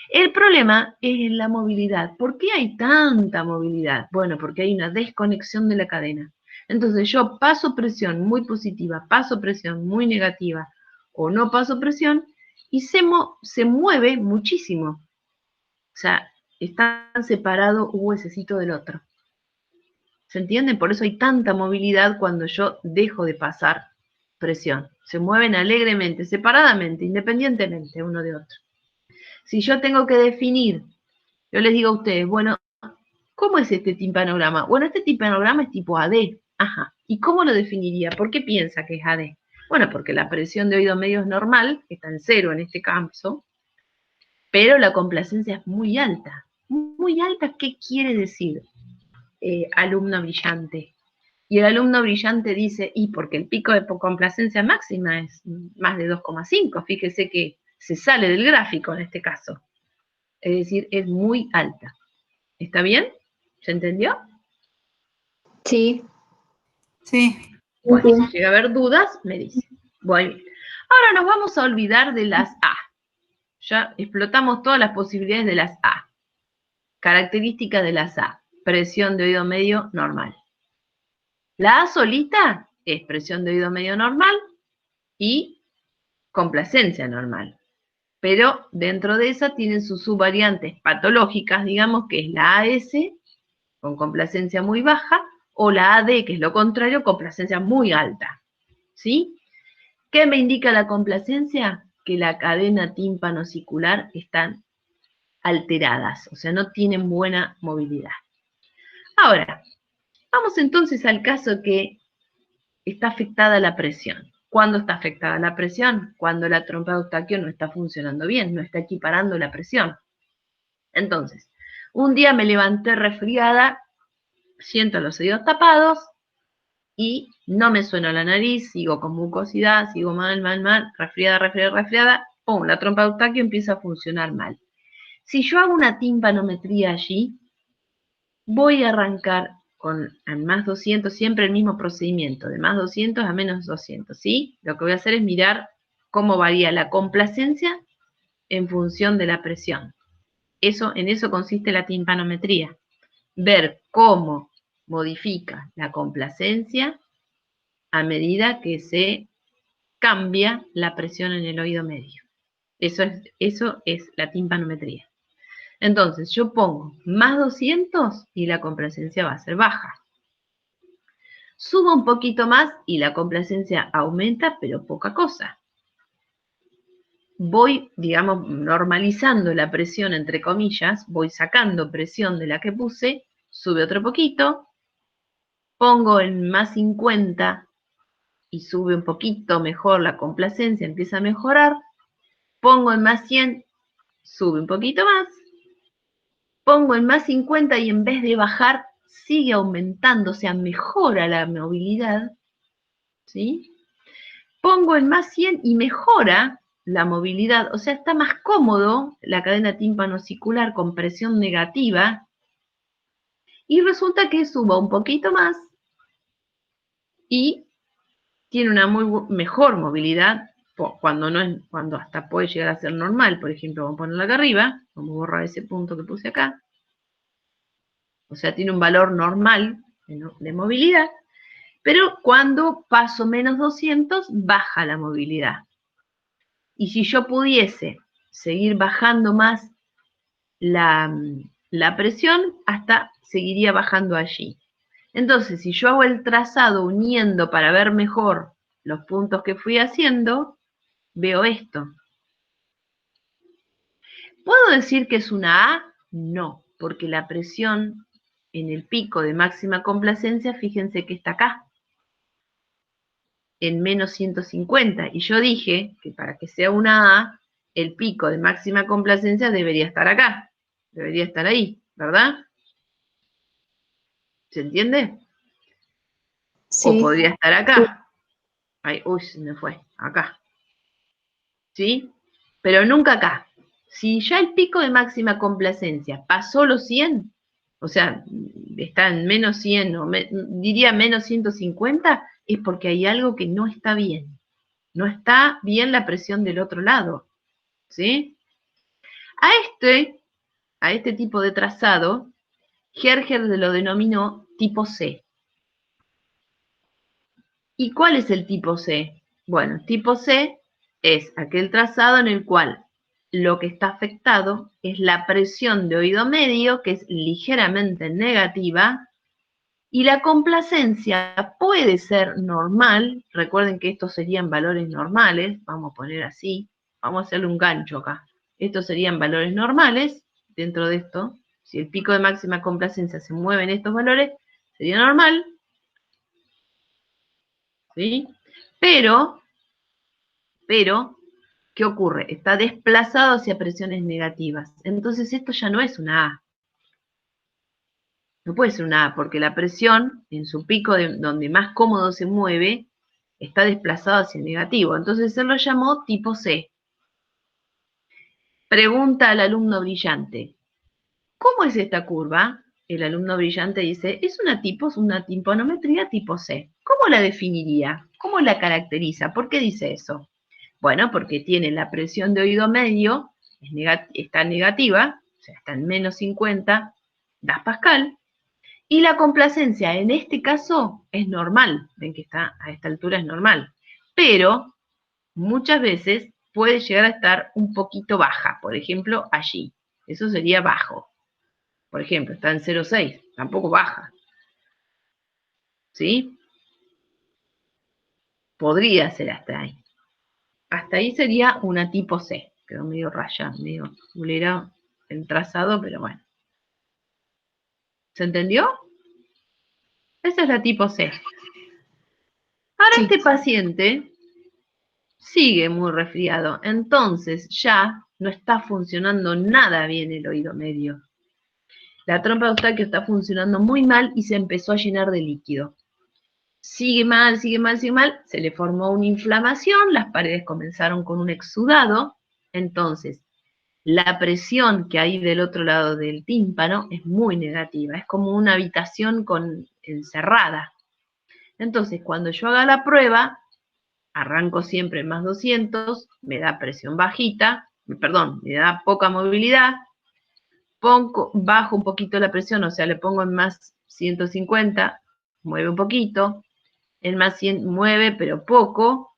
El problema es en la movilidad. ¿Por qué hay tanta movilidad? Bueno, porque hay una desconexión de la cadena. Entonces yo paso presión muy positiva, paso presión muy negativa o no paso presión y se mueve muchísimo. O sea, están separados un huesecito del otro. ¿Se entiende? Por eso hay tanta movilidad cuando yo dejo de pasar presión. Se mueven alegremente, separadamente, independientemente uno de otro. Si yo tengo que definir, yo les digo a ustedes, bueno, ¿cómo es este timpanograma? Bueno, este timpanograma es tipo AD. Ajá. ¿Y cómo lo definiría? ¿Por qué piensa que es AD? Bueno, porque la presión de oído medio es normal, está en 0 en este caso, pero la complacencia es muy alta. Muy alta, ¿qué quiere decir, alumno brillante? Y el alumno brillante dice, y porque el pico de complacencia máxima es más de 2,5, fíjese que se sale del gráfico en este caso. Es decir, es muy alta. ¿Está bien? ¿Se entendió? Sí. Sí. Bueno, si llega a haber dudas, me dice. Muy bien. Ahora nos vamos a olvidar de las A. Ya explotamos todas las posibilidades de las A. Características de las A. Presión de oído medio normal. La A solita es presión de oído medio normal y complacencia normal. Pero dentro de esa tienen sus subvariantes patológicas, digamos, que es la AS, con complacencia muy baja, o la AD, que es lo contrario, complacencia muy alta. ¿Sí? ¿Qué me indica la complacencia? Que la cadena tímpano-ocicular están alteradas, o sea, no tienen buena movilidad. Ahora, vamos entonces al caso que está afectada la presión. ¿Cuándo está afectada la presión? Cuando la trompa de Eustaquio no está funcionando bien, no está equiparando la presión. Entonces, un día me levanté resfriada, siento los oídos tapados y no me suena la nariz, sigo con mucosidad, sigo mal, resfriada, ¡pum! La trompa de Eustaquio empieza a funcionar mal. Si yo hago una timpanometría allí, voy a arrancar con más 200, siempre el mismo procedimiento, de más 200 a menos 200, ¿sí? Lo que voy a hacer es mirar cómo varía la complacencia en función de la presión. En eso consiste la timpanometría, ver cómo modifica la complacencia a medida que se cambia la presión en el oído medio. Eso es la timpanometría. Entonces, yo pongo más 200 y la complacencia va a ser baja. Subo un poquito más y la complacencia aumenta, pero poca cosa. Voy, digamos, normalizando la presión, entre comillas, voy sacando presión de la que puse, sube otro poquito, pongo en más 50 y sube un poquito mejor la complacencia, empieza a mejorar, pongo en más 100, sube un poquito más, pongo en más 50 y en vez de bajar, sigue aumentando, o sea, mejora la movilidad, ¿sí? Pongo en más 100 y mejora la movilidad, o sea, está más cómodo la cadena tímpano-auricular con presión negativa, y resulta que suba un poquito más y tiene una mejor movilidad cuando no es, cuando hasta puede llegar a ser normal. Por ejemplo, vamos a ponerla acá arriba, vamos a borrar ese punto que puse acá. O sea, tiene un valor normal de movilidad, pero cuando paso menos 200, baja la movilidad. Y si yo pudiese seguir bajando más la presión, hasta seguiría bajando allí. Entonces, si yo hago el trazado uniendo para ver mejor los puntos que fui haciendo, veo esto. ¿Puedo decir que es una A? No, porque la presión en el pico de máxima complacencia, fíjense que está acá, en menos 150. Y yo dije que para que sea una A, el pico de máxima complacencia debería estar acá, debería estar ahí, ¿verdad? ¿Se entiende? Sí. O podría estar acá. Ay, uy, se me fue, acá. ¿Sí? Pero nunca acá. Si ya el pico de máxima complacencia pasó los 100, o sea, está en menos 100 o diría menos 150, es porque hay algo que no está bien. No está bien la presión del otro lado. ¿Sí? A este tipo de trazado, Herger lo denominó tipo C. ¿Y cuál es el tipo C? Bueno, tipo C es aquel trazado en el cual lo que está afectado es la presión de oído medio, que es ligeramente negativa, y la complacencia puede ser normal. Recuerden que estos serían valores normales, vamos a poner así, vamos a hacerle un gancho acá. Estos serían valores normales dentro de esto. Si el pico de máxima complacencia se mueve en estos valores, sería normal, ¿sí? Pero, ¿qué ocurre? Está desplazado hacia presiones negativas. Entonces esto ya no es una A. No puede ser una A, porque la presión en su pico donde más cómodo se mueve, está desplazado hacia el negativo. Entonces él lo llamó tipo C. Pregunta al alumno brillante, ¿cómo es esta curva? El alumno brillante dice, es una timpanometría tipo C. ¿Cómo la definiría? ¿Cómo la caracteriza? ¿Por qué dice eso? Bueno, porque tiene la presión de oído medio, está negativa, o sea, está en menos 50 das Pascal, y la complacencia en este caso es normal, ven que está a esta altura es normal, pero muchas veces puede llegar a estar un poquito baja, por ejemplo, allí, eso sería bajo. Por ejemplo, está en 0,6, tampoco baja, ¿sí? Podría ser hasta ahí. Hasta ahí sería una tipo C. Quedó medio raya, medio fulera el trazado, pero bueno. ¿Se entendió? Esa es la tipo C. Ahora Sí. este paciente sigue muy resfriado, entonces ya no está funcionando nada bien el oído medio. La trompa de Eustaquio está funcionando muy mal y se empezó a llenar de líquido. Sigue mal, sigue mal, sigue mal, se le formó una inflamación, las paredes comenzaron con un exudado, entonces la presión que hay del otro lado del tímpano es muy negativa, es como una habitación encerrada. Entonces, cuando yo haga la prueba, arranco siempre en más 200, me da presión bajita, perdón, me da poca movilidad, bajo un poquito la presión, o sea, le pongo en más 150, mueve un poquito, en más 100 mueve pero poco,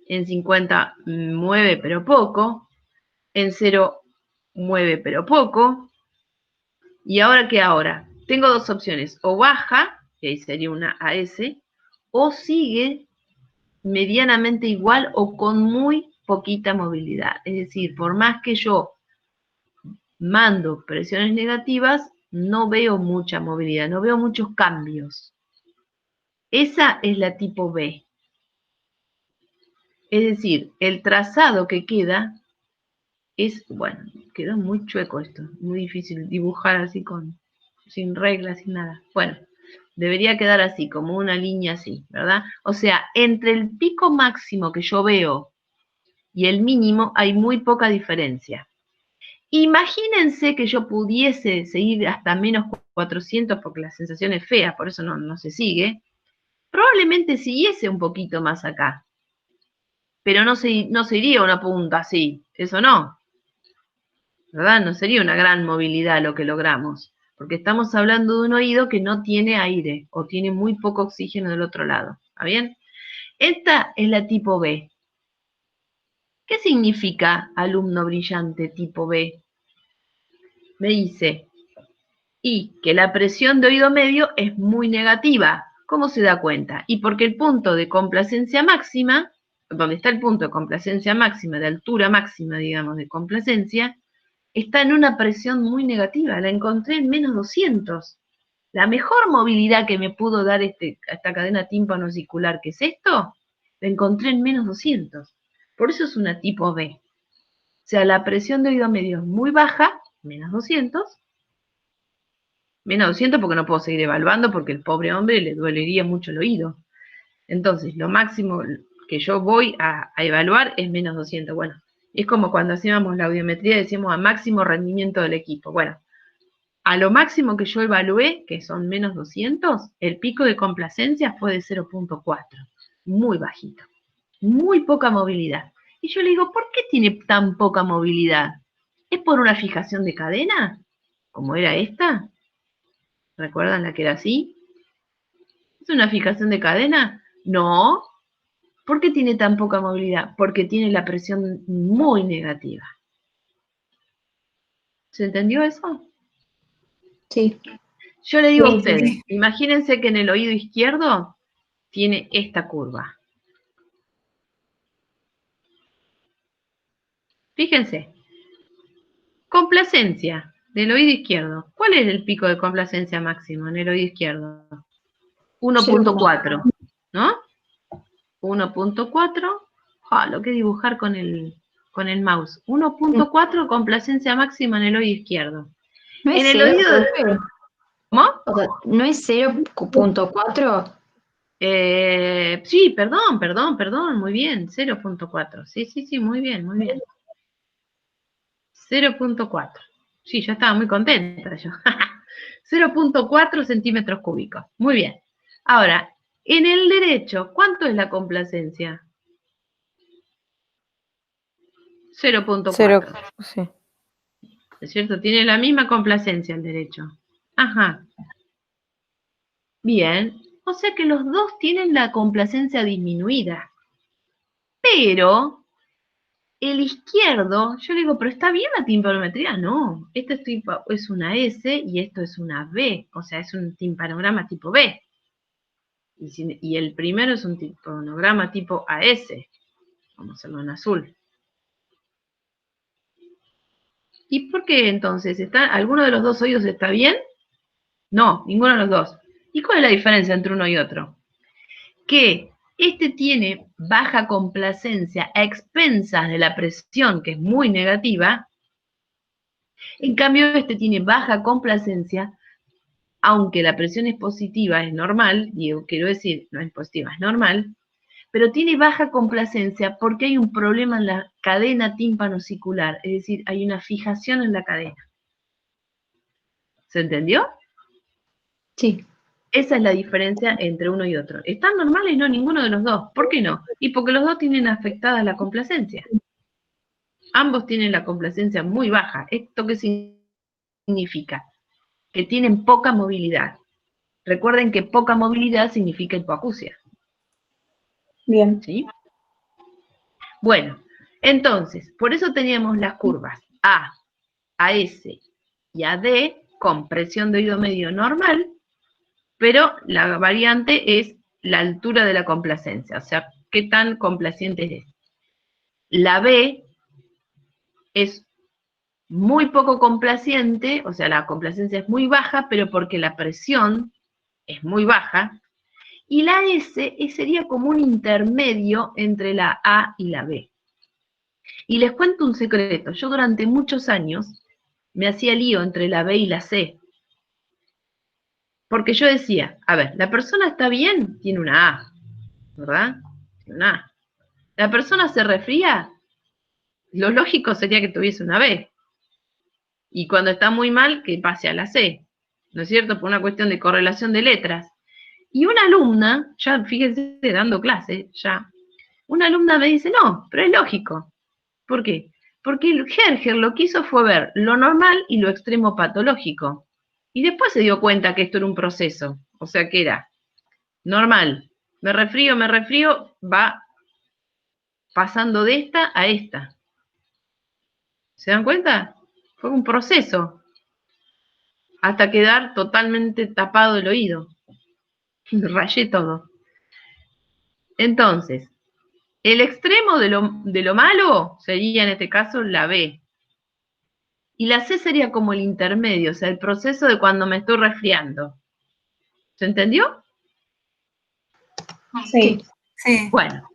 en 50 mueve pero poco, en 0 mueve pero poco. ¿Y ahora qué ahora? Tengo dos opciones, o baja, que ahí sería una AS, o sigue medianamente igual o con muy poquita movilidad. Es decir, por más que yo mando presiones negativas, no veo mucha movilidad, no veo muchos cambios. Esa es la tipo B. Es decir, el trazado que queda es, bueno, quedó muy chueco esto, muy difícil dibujar así sin reglas, sin nada. Bueno, debería quedar así, como una línea así, ¿verdad? O sea, entre el pico máximo que yo veo y el mínimo hay muy poca diferencia. Imagínense que yo pudiese seguir hasta menos 400 porque la sensación es fea, por eso no se sigue. Probablemente siguiese un poquito más acá, pero no se iría a una punta así, eso no, ¿verdad? No sería una gran movilidad lo que logramos, porque estamos hablando de un oído que no tiene aire o tiene muy poco oxígeno del otro lado, ¿está bien? Esta es la tipo B. ¿Qué significa alumno brillante tipo B? Me dice, y que la presión de oído medio es muy negativa. ¿Cómo se da cuenta? Y porque el punto de complacencia máxima, donde está el punto de complacencia máxima, de altura máxima, digamos, de complacencia, está en una presión muy negativa. La encontré en menos 200. La mejor movilidad que me pudo dar esta cadena tímpano-auricular, que es esto, la encontré en menos 200. Por eso es una tipo B. O sea, la presión de oído medio es muy baja, menos 200, porque no puedo seguir evaluando porque el pobre hombre le dolería mucho el oído. Entonces, lo máximo que yo voy a evaluar es menos 200. Bueno, es como cuando hacíamos la audiometría, decíamos a máximo rendimiento del equipo. Bueno, a lo máximo que yo evalué, que son menos 200, el pico de complacencia fue de 0.4, muy bajito, muy poca movilidad. Y yo le digo, ¿por qué tiene tan poca movilidad? ¿Es por una fijación de cadena? ¿Como era esta? ¿Recuerdan la que era así? ¿Es una fijación de cadena? No. ¿Por qué tiene tan poca movilidad? Porque tiene la presión muy negativa. ¿Se entendió eso? Sí. Yo le digo a Sí, ustedes, sí. imagínense que en el oído izquierdo tiene esta curva. Fíjense, complacencia del oído izquierdo. ¿Cuál es el pico de complacencia máximo en el oído izquierdo? 1.4, ¿no? 1.4, lo que dibujar con el mouse. 1.4 complacencia máxima en el oído izquierdo. ¿No En es el 0, oído de... profe? ¿Cómo? O sea, ¿no es 0.4? Sí, perdón, muy bien, 0.4. Sí, muy bien. 0.4. Sí, yo estaba muy contenta yo. 0.4 centímetros cúbicos. Muy bien. Ahora, en el derecho, ¿cuánto es la complacencia? 0.4. Cero, sí. ¿Es cierto? Tiene la misma complacencia el derecho. Ajá. Bien. O sea que los dos tienen la complacencia disminuida. Pero el izquierdo, yo le digo, ¿pero está bien la timpanometría? No. Esto es una S y esto es una B. O sea, es un timpanograma tipo B. Y el primero es un timpanograma tipo AS. Vamos a hacerlo en azul. ¿Y por qué entonces? ¿Alguno de los dos oídos está bien? No, ninguno de los dos. ¿Y cuál es la diferencia entre uno y otro? Que este tiene baja complacencia a expensas de la presión, que es muy negativa. En cambio, este tiene baja complacencia, aunque la presión es positiva, es normal, digo, quiero decir, no es positiva, es normal, pero tiene baja complacencia porque hay un problema en la cadena tímpano-auricular, es decir, hay una fijación en la cadena. ¿Se entendió? Sí. Esa es la diferencia entre uno y otro. ¿Están normales? No, ninguno de los dos. ¿Por qué no? Y porque los dos tienen afectada la complacencia. Ambos tienen la complacencia muy baja. ¿Esto qué significa? Que tienen poca movilidad. Recuerden que poca movilidad significa hipoacusia. Bien. ¿Sí? Bueno, entonces, por eso teníamos las curvas A, AS y AD con presión de oído medio normal, pero la variante es la altura de la complacencia, o sea, qué tan complaciente es. La B es muy poco complaciente, o sea, la complacencia es muy baja, pero porque la presión es muy baja, y la S sería como un intermedio entre la A y la B. Y les cuento un secreto, yo durante muchos años me hacía lío entre la B y la C, porque yo decía, a ver, la persona está bien, tiene una A, ¿verdad? Tiene una A. La persona se resfría, lo lógico sería que tuviese una B. Y cuando está muy mal, que pase a la C, ¿no es cierto? Por una cuestión de correlación de letras. Y una alumna, ya fíjense, dando clase, ya, una alumna me dice, no, pero es lógico. ¿Por qué? Porque Herger lo que hizo fue ver lo normal y lo extremo patológico. Y después se dio cuenta que esto era un proceso. O sea que era normal. Me resfrío, va pasando de esta a esta. ¿Se dan cuenta? Fue un proceso. Hasta quedar totalmente tapado el oído. Rayé todo. Entonces, el extremo de lo malo sería en este caso la B. Y la C sería como el intermedio, o sea, el proceso de cuando me estoy resfriando. ¿Se entendió? Sí. Sí. Bueno,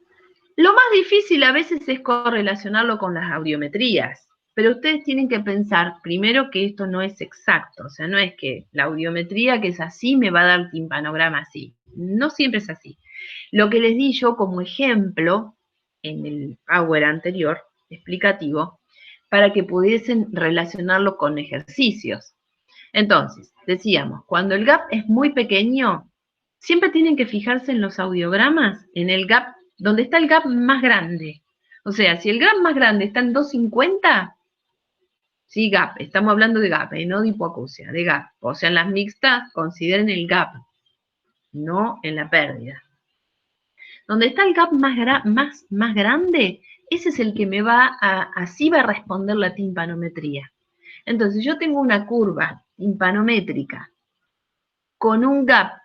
lo más difícil a veces es correlacionarlo con las audiometrías, pero ustedes tienen que pensar primero que esto no es exacto, o sea, no es que la audiometría que es así me va a dar timpanograma así. No siempre es así. Lo que les di yo como ejemplo en el Power anterior, explicativo, para que pudiesen relacionarlo con ejercicios. Entonces, decíamos, cuando el gap es muy pequeño, siempre tienen que fijarse en los audiogramas, en el gap, donde está el gap más grande. O sea, si el gap más grande está en 250, sí, gap, estamos hablando de gap, no de hipoacusia, de gap. O sea, en las mixtas consideren el gap, no en la pérdida. Donde está el gap más grande, ese es el que me así va a responder la timpanometría. Entonces, yo tengo una curva timpanométrica con un gap,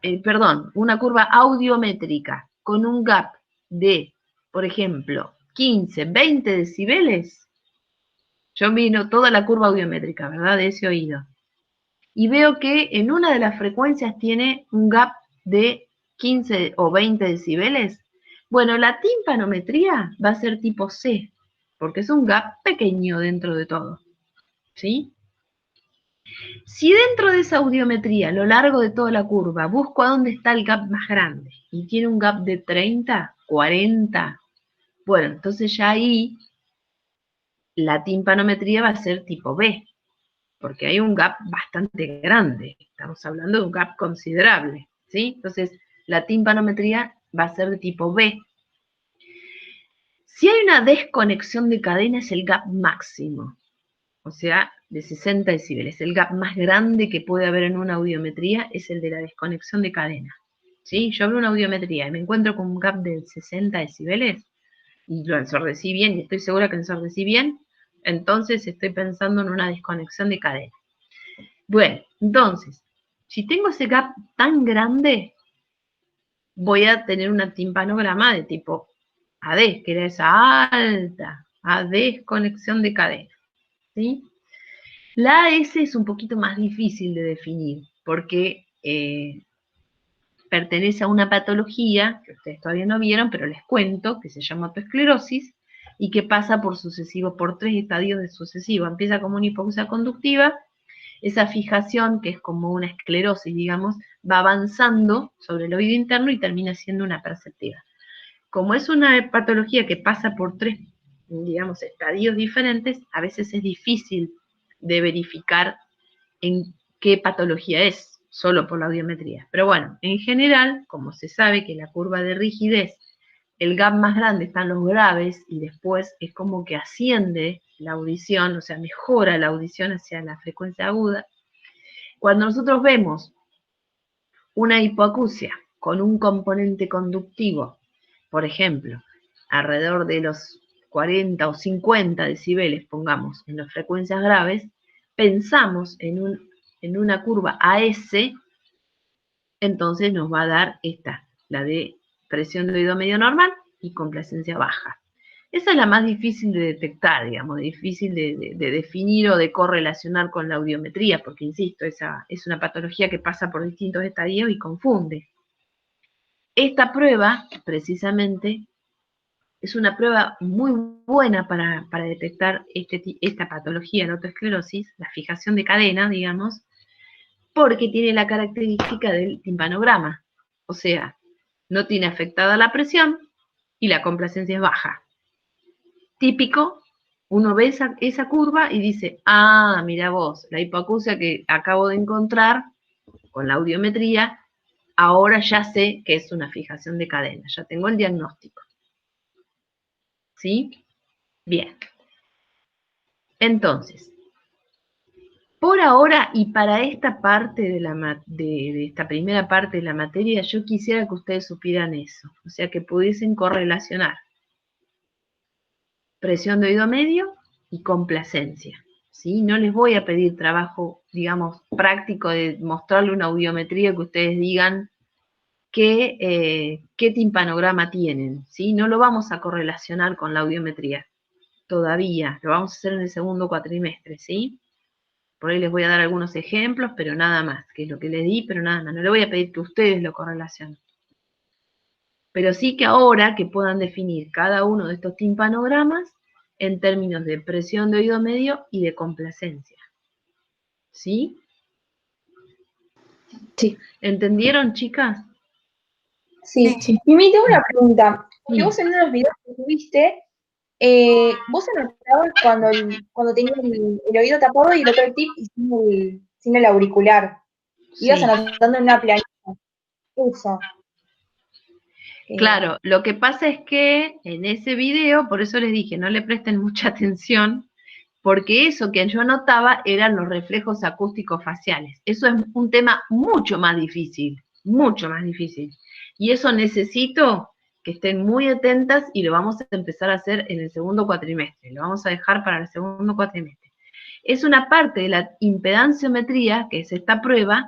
una curva audiométrica con un gap de, por ejemplo, 15, 20 decibeles, yo miro toda la curva audiométrica, ¿verdad? De ese oído. Y veo que en una de las frecuencias tiene un gap de 15 o 20 decibeles. Bueno, la timpanometría va a ser tipo C, porque es un gap pequeño dentro de todo. ¿Sí? Si dentro de esa audiometría, a lo largo de toda la curva, busco a dónde está el gap más grande y tiene un gap de 30, 40, bueno, entonces ya ahí la timpanometría va a ser tipo B, porque hay un gap bastante grande, estamos hablando de un gap considerable, ¿sí? Entonces la timpanometría va a ser de tipo B. Si hay una desconexión de cadena es el gap máximo, o sea, de 60 decibeles. El gap más grande que puede haber en una audiometría es el de la desconexión de cadena. ¿Sí? Yo hablo de una audiometría y me encuentro con un gap de 60 decibeles y lo ensordecí bien, y estoy segura que ensordecí bien, entonces estoy pensando en una desconexión de cadena. Bueno, entonces, si tengo ese gap tan grande, voy a tener una timpanograma de tipo AD, que era esa alta, desconexión de cadena. ¿Sí? La AS es un poquito más difícil de definir porque pertenece a una patología que ustedes todavía no vieron, pero les cuento, que se llama autoesclerosis y que pasa por 3 estadios de sucesivo. Empieza como una hipoacusia conductiva, esa fijación, que es como una esclerosis, digamos, va avanzando sobre el oído interno y termina siendo una perceptiva. Como es una patología que pasa por 3, digamos, estadios diferentes, a veces es difícil de verificar en qué patología es, solo por la audiometría. Pero bueno, en general, como se sabe que la curva de rigidez, el gap más grande están los graves y después es como que asciende la audición, o sea, mejora la audición hacia la frecuencia aguda. Cuando nosotros vemos una hipoacusia con un componente conductivo, por ejemplo, alrededor de los 40 o 50 decibeles, pongamos, en las frecuencias graves, pensamos en una curva AS, entonces nos va a dar esta, la de presión de oído medio normal y complacencia baja. Esa es la más difícil de detectar, digamos, difícil de definir o de correlacionar con la audiometría, porque, insisto, esa es una patología que pasa por distintos estadios y confunde. Esta prueba, precisamente, es una prueba muy buena para detectar esta patología, la autoesclerosis, la fijación de cadena, digamos, porque tiene la característica del timpanograma. O sea, no tiene afectada la presión y la complacencia es baja. Típico, uno ve esa curva y dice, ah, mira vos, la hipoacusia que acabo de encontrar con la audiometría, ahora ya sé que es una fijación de cadena, ya tengo el diagnóstico. ¿Sí? Bien. Entonces, por ahora y para esta parte de esta primera parte de la materia, yo quisiera que ustedes supieran eso, o sea, que pudiesen correlacionar presión de oído medio y complacencia. ¿Sí? No les voy a pedir trabajo, digamos, práctico de mostrarle una audiometría que ustedes digan qué timpanograma tienen. ¿Sí? No lo vamos a correlacionar con la audiometría todavía, lo vamos a hacer en el segundo cuatrimestre, ¿sí? Por ahí les voy a dar algunos ejemplos, pero nada más, que es lo que les di, pero nada más. No les voy a pedir que ustedes lo correlacionen. Pero sí que ahora que puedan definir cada uno de estos timpanogramas en términos de presión de oído medio y de complacencia. ¿Sí? Sí. ¿Entendieron, chicas? Sí. Sí. Y me tengo una pregunta. Porque Sí. vos en unos videos que subiste, vos anotabas cuando tenías el oído tapado y el otro tip y sin el auricular. Ibas Sí. anotando en una planilla. Eso. Claro, lo que pasa es que en ese video, por eso les dije, no le presten mucha atención, porque eso que yo anotaba eran los reflejos acústicos faciales. Eso es un tema mucho más difícil, mucho más difícil. Y eso necesito que estén muy atentas y lo vamos a empezar a hacer en el segundo cuatrimestre, lo vamos a dejar para el segundo cuatrimestre. Es una parte de la impedanciometría, que es esta prueba,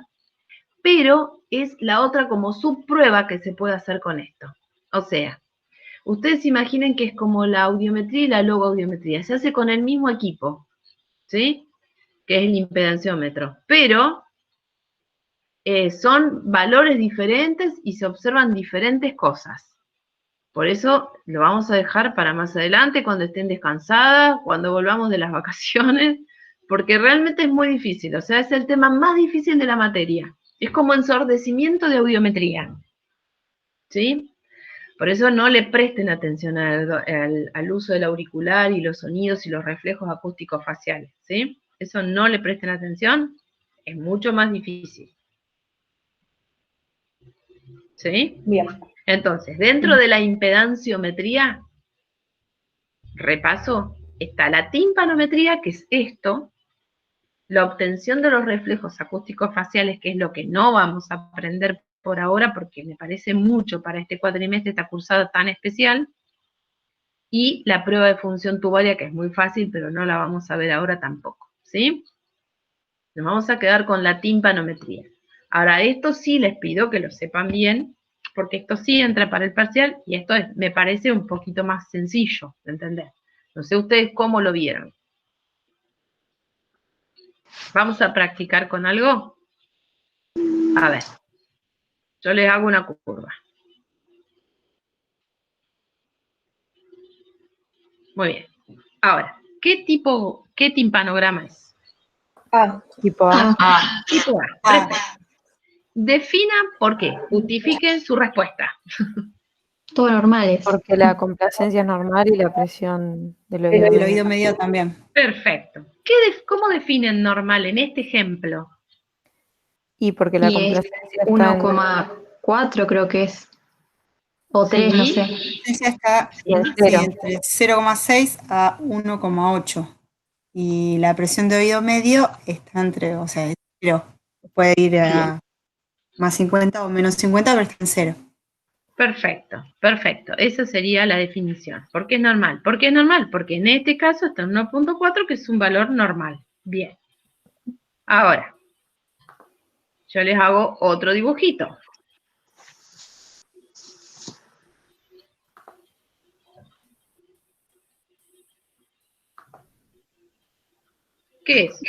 pero es la otra como subprueba que se puede hacer con esto. O sea, ustedes imaginen que es como la audiometría y la logoaudiometría, se hace con el mismo equipo, ¿sí? Que es el impedanciómetro, pero son valores diferentes y se observan diferentes cosas. Por eso lo vamos a dejar para más adelante, cuando estén descansadas, cuando volvamos de las vacaciones, porque realmente es muy difícil, o sea, es el tema más difícil de la materia. Es como ensordecimiento de audiometría, ¿sí? Por eso no le presten atención al uso del auricular y los sonidos y los reflejos acústicos faciales, ¿sí? Eso no le presten atención, es mucho más difícil. ¿Sí? Bien. Entonces, dentro de la impedanciometría, repaso, está la timpanometría, que es esto, la obtención de los reflejos acústicos faciales, que es lo que no vamos a aprender por ahora, porque me parece mucho para este cuatrimestre, esta cursada tan especial, y la prueba de función tubaria, que es muy fácil, pero no la vamos a ver ahora tampoco, ¿sí? Nos vamos a quedar con la timpanometría. Ahora, esto sí les pido que lo sepan bien, porque esto sí entra para el parcial, y esto me parece un poquito más sencillo de entender. No sé ustedes cómo lo vieron. ¿Vamos a practicar con algo? A ver, yo les hago una curva. Muy bien. Ahora, ¿qué timpanograma es? Tipo A. Tipo A. Perfecto. Definan por qué. Justifiquen su respuesta. Todo normales. Porque la complacencia es normal y la presión del oído. El oído medio también. Perfecto. ¿Cómo definen normal en este ejemplo? Y porque la Y es complacencia está en 1,4 creo que es. O 3, Sí. no sé. Ella está en sí, cero. entre 0,6 a 1,8. Y la presión de oído medio está entre, o sea, es 0. Puede ir a más 50 o menos 50, pero está en 0. Perfecto, perfecto. Esa sería la definición. ¿Por qué es normal? ¿Por qué es normal? Porque en este caso está en 1,4, que es un valor normal. Bien. Ahora, yo les hago otro dibujito. ¿Qué es?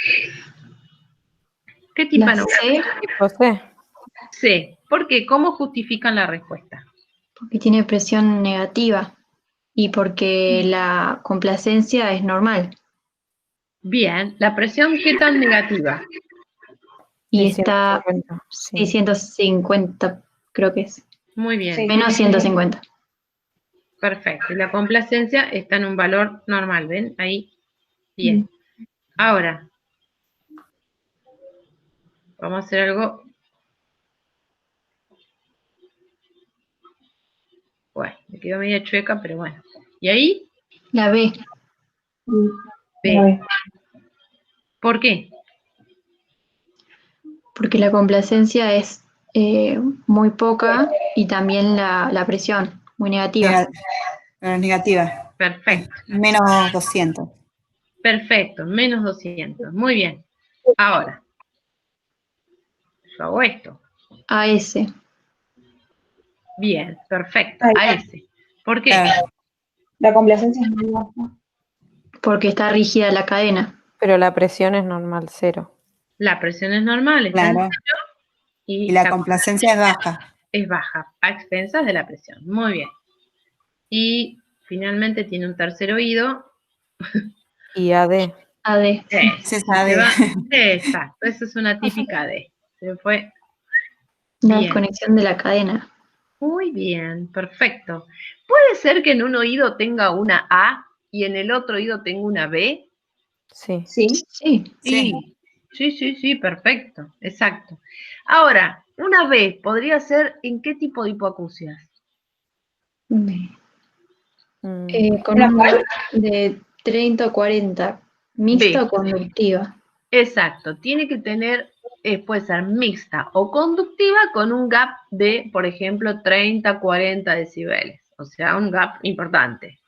¿Qué La tímpano? C, Tipo C. C. ¿Por qué? ¿Cómo justifican la respuesta? porque tiene presión negativa y porque la complacencia es normal. Bien, ¿la presión qué tan negativa? Y está 650, sí. 650, creo que es. Muy bien, Sí. Menos 150. perfecto. Y la complacencia está en un valor normal, ¿ven? Ahí, bien. Ahora, vamos a hacer algo. Bueno, me quedó media chueca, pero bueno. ¿Y ahí? La B, B. ¿Por qué? porque la complacencia es muy poca y también la presión, muy negativa. Pero es negativa. Perfecto, Menos 200. perfecto, menos 200. Muy bien. Ahora, yo hago esto. AS, Bien, perfecto. Ahí. A ese. ¿Por qué? Claro. La complacencia es muy baja. porque está rígida la cadena. Pero la presión es normal, 0. La presión es normal, está en Claro. cero, Y y la complacencia es baja. es baja, a expensas de la presión. Muy bien. Y finalmente tiene un tercer oído. Y AD. AD. Se sabe. Se va- Exacto, eso es una típica D. Se fue. La Bien. desconexión de la cadena. Muy bien, perfecto. ¿Puede ser que en un oído tenga una A y en el otro oído tenga una B? Sí. Sí. Sí. Sí, perfecto, exacto. Ahora, una B podría ser ¿en qué tipo de hipoacusias? Mm. Mm, Con ¿Una un cuál? gap de 30 o 40, mixta B. o conductiva. Exacto, tiene que tener, puede ser mixta o conductiva con un gap de, por ejemplo, 30, 40 decibeles, o sea, un gap importante.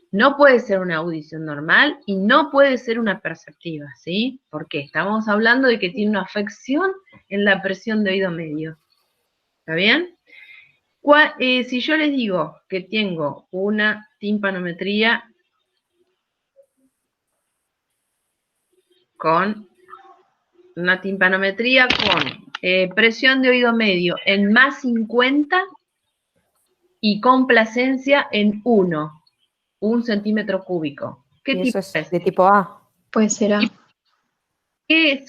No puede ser una audición normal y no puede ser una perceptiva, ¿sí? Porque estamos hablando de que tiene una afección en la presión de oído medio. ¿Está bien? Si yo les digo que tengo una timpanometría con presión de oído medio en más 50 y complacencia en 1 centímetro cúbico. ¿Qué y tipo eso es es? de tipo A, Puede ser A.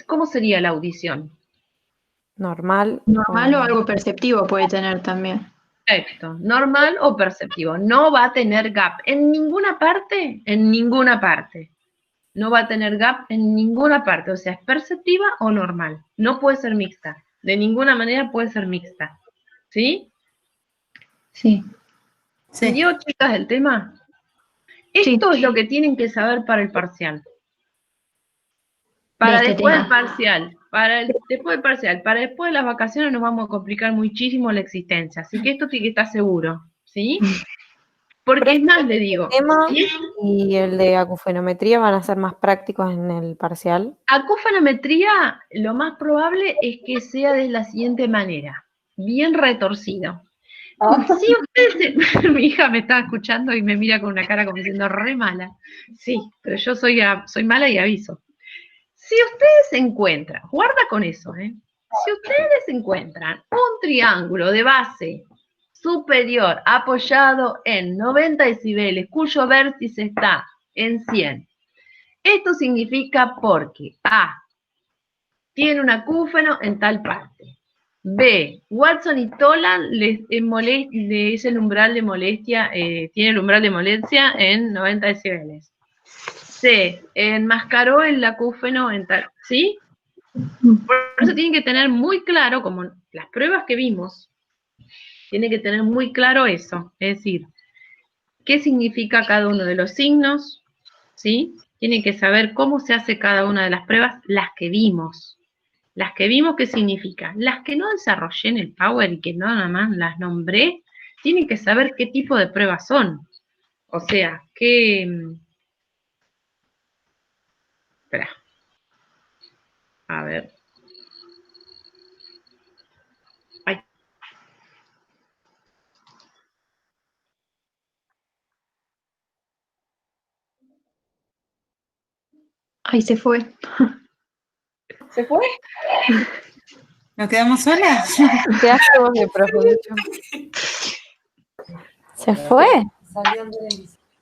¿Cómo sería la audición? normal. Normal o o- algo perceptivo puede tener también. Perfecto, normal o perceptivo. No va a tener gap en ninguna parte, en ninguna parte. No va a tener gap en ninguna parte, o sea, es perceptiva o normal. No puede ser mixta. De ninguna manera puede ser mixta. ¿Sí? Sí. Sí. ¿Entendió, chicas, el tema? Sí. Esto es lo que tienen que saber para el parcial. Para este después del tema. parcial, después del parcial, para después de las vacaciones nos vamos a complicar muchísimo la existencia. Así que esto tiene que estar seguro, ¿sí? Porque es más, le digo, tema ¿sí? y el de acufenometría van a ser más prácticos en el parcial. Acufanometría, lo más probable es que sea de la siguiente manera, bien retorcido. Ah, Si ustedes, mi hija me está escuchando y me mira con una cara como diciendo re mala. Sí, pero yo soy mala y aviso. Si ustedes encuentran, guarda con eso, si ustedes encuentran un triángulo de base superior apoyado en 90 decibeles, cuyo vértice está en 100, esto significa porque A tiene un acúfeno en tal parte, B, Watson y Tolan les es el umbral de molestia, tiene el umbral de molestia en 90 decibeles. C, enmascaró el acúfeno en tal, ¿sí? Por eso tienen que tener muy claro, como las pruebas que vimos, tienen que tener muy claro eso, es decir, qué significa cada uno de los signos, ¿sí? Tienen que saber cómo se hace cada una de las pruebas, las que vimos. Las que vimos, ¿qué significa? Las que no desarrollé en el Power y que no nada más las nombré, tienen que saber qué tipo de pruebas son. O sea, espera. A ver. Ay, Ahí se fue. ¿Se fue? ¿Nos quedamos solas? ¿Qué hace vos de profe, Lucho? ¿Se fue?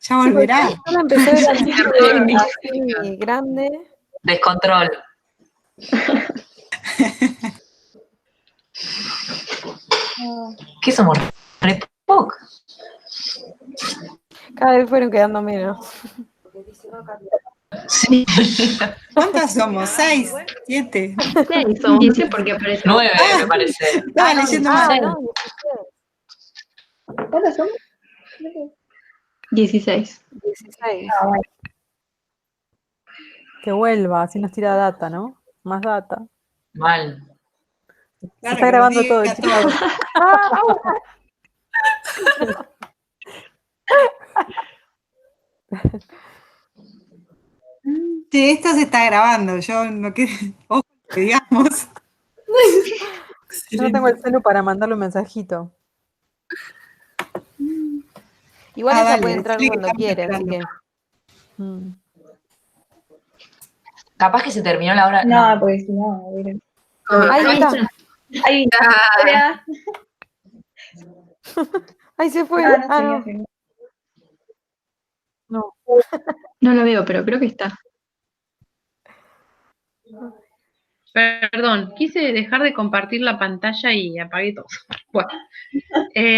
Ya volverá. Yo la empecé a ver así grande. Descontrol. ¿Qué somos? ¿Re POC? Cada vez fueron quedando menos. Sí. ¿Cuántas somos? ¿6? ¿7? Sí, somos, no sé por qué aparece. 9, me parece. Estaba leyendo mal. Ah, no, ¿Cuántos somos? 16. 16. Ah, bueno. Que vuelva, así nos tira data, ¿no? Más data. Mal. Se Claro, está que grabando nos todo, diga chicos. Sí, esto se está grabando. Yo no quiero. Ojo, que digamos. Yo no tengo el celu para mandarle un mensajito. Igual Ah, ella dale, puede entrar decirle que cuando estamos quiere, así esperando. que. Mm. Capaz que se terminó la hora. No, porque si no, hubiera- Ahí está. Ahí, hola. Ahí se fue. Ah, no Ah, seguía no. haciendo. No. No lo veo, pero creo que está. perdón, quise dejar de compartir la pantalla y apagué todo.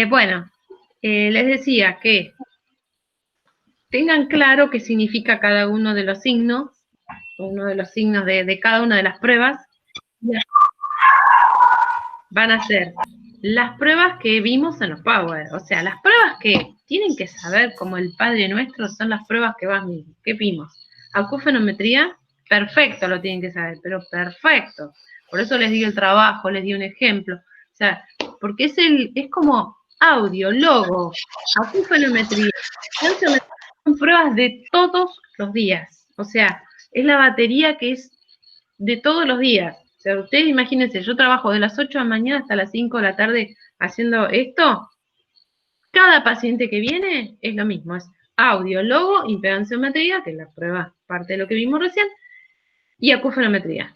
Bueno, les decía que tengan claro qué significa cada uno de los signos de cada una de las pruebas. Van a ser las pruebas que vimos en los Power. O sea, las pruebas que tienen que saber, como el Padre Nuestro, son las pruebas que vimos. Acufenometría, perfecto lo tienen que saber, pero perfecto. Por eso les di el trabajo, les di un ejemplo. O sea, porque es como audio, logo, acufenometría. Son pruebas de todos los días. O sea, es la batería que es de todos los días. O sea, ustedes imagínense, yo trabajo de las 8 de la mañana hasta las 5 de la tarde haciendo esto. Cada paciente que viene es lo mismo, es audio, logo, impedanciometría, que es la prueba, parte de lo que vimos recién, y acufenometría.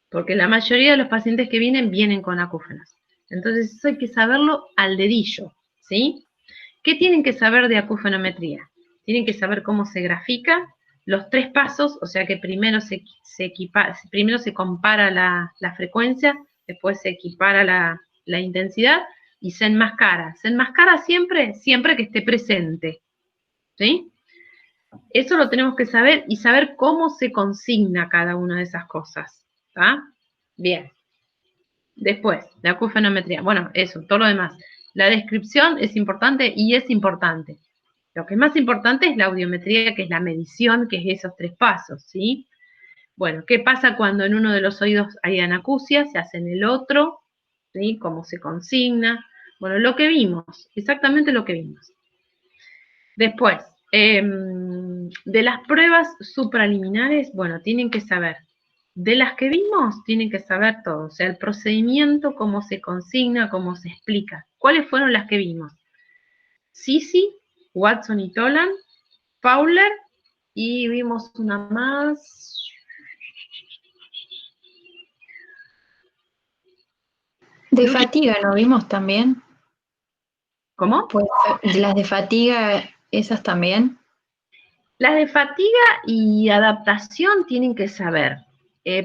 Porque la mayoría de los pacientes que vienen con acúfenos. Entonces eso hay que saberlo al dedillo, ¿sí? ¿Qué tienen que saber de acufenometría? Tienen que saber cómo se grafica, los 3 pasos, o sea que primero primero se compara la frecuencia, después se equipara la intensidad y se enmascara. Se enmascara siempre que esté presente, ¿sí? Eso lo tenemos que saber y saber cómo se consigna cada una de esas cosas, ¿está? Bien. Después, la acufenometría. Bueno, eso, todo lo demás. La descripción es importante y es importante. Lo que es más importante es la audiometría, que es la medición, que es esos 3 pasos, ¿sí? Bueno, ¿qué pasa cuando en uno de los oídos hay anacusia? Se hace en el otro, ¿sí? ¿Cómo se consigna? Bueno, lo que vimos, exactamente lo que vimos. Después, de las pruebas supraliminares, bueno, tienen que saber. De las que vimos, tienen que saber todo. O sea, el procedimiento, cómo se consigna, cómo se explica. ¿Cuáles fueron las que vimos? Sisi, Watson y Tolan, Fowler, y vimos una más. De fatiga, ¿no vimos también? ¿Cómo? Pues las de fatiga, esas también. Las de fatiga y adaptación tienen que saber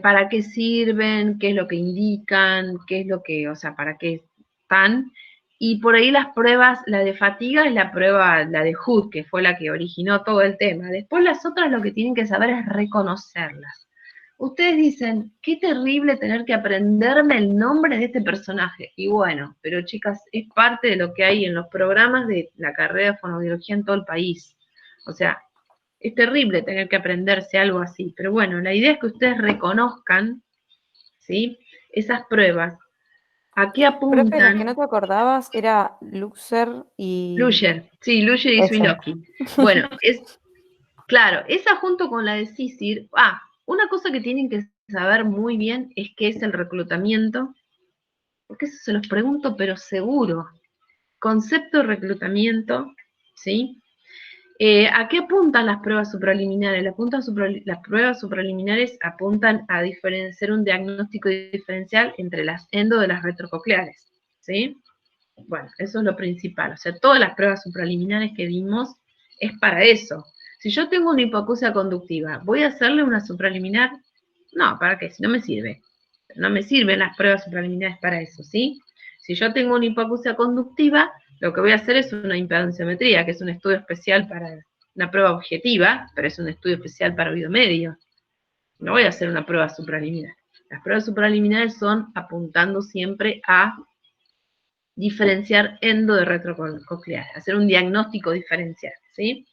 para qué sirven, qué es lo que indican, qué es lo que, o sea, para qué están. Y por ahí las pruebas, la de fatiga es la prueba, la de Hood, que fue la que originó todo el tema. Después las otras lo que tienen que saber es reconocerlas. Ustedes dicen, qué terrible tener que aprenderme el nombre de este personaje. Y bueno, pero chicas, es parte de lo que hay en los programas de la carrera de fonoaudiología en todo el país. O sea, es terrible tener que aprenderse algo así, pero bueno, la idea es que ustedes reconozcan, ¿sí? Esas pruebas. ¿A qué Profe, la que apuntan? no te acordabas era Luxer y. Luyer, sí, Luyer y Esa. Swinoki. Bueno, claro, esa junto con la de Sisir. Una cosa que tienen que saber muy bien es qué es el reclutamiento, porque eso se los pregunto, pero seguro. Concepto de reclutamiento, ¿sí? ¿A qué apuntan las pruebas supraliminares? Las pruebas supraliminares apuntan a hacer un diagnóstico diferencial entre las endo de las retrococleares, ¿sí? Bueno, eso es lo principal. O sea, todas las pruebas supraliminares que vimos es para eso. Si yo tengo una hipoacusia conductiva, ¿voy a hacerle una supraliminar? No, ¿para qué? Si no me sirve. No me sirven las pruebas supraliminares para eso, ¿sí? Si yo tengo una hipoacusia conductiva, lo que voy a hacer es una impedanciometría, que es un estudio especial para una prueba objetiva, pero es un estudio especial para oído medio. No voy a hacer una prueba supraliminar. Las pruebas supraliminares son apuntando siempre a diferenciar endo de retrococlear, hacer un diagnóstico diferencial, ¿sí?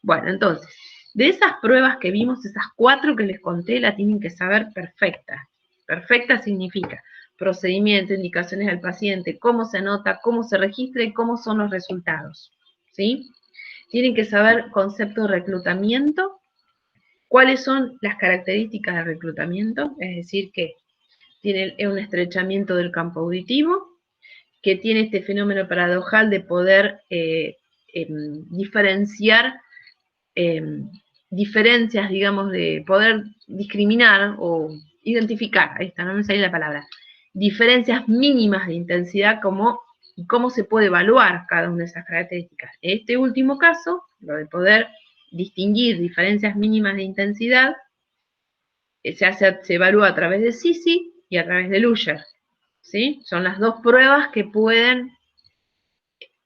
Bueno, entonces, de esas pruebas que vimos, esas 4 que les conté, la tienen que saber perfecta. Perfecta significa procedimiento, indicaciones al paciente, cómo se anota, cómo se registra y cómo son los resultados, ¿sí? Tienen que saber concepto de reclutamiento, cuáles son las características de reclutamiento, es decir, que tiene un estrechamiento del campo auditivo, que tiene este fenómeno paradojal de poder diferenciar diferencias, digamos, de poder discriminar o identificar, ahí está, no me sale la palabra, diferencias mínimas de intensidad, y cómo se puede evaluar cada una de esas características. En este último caso, lo de poder distinguir diferencias mínimas de intensidad, se evalúa a través de SISI y a través de Luger, ¿sí? Son las 2 pruebas que pueden,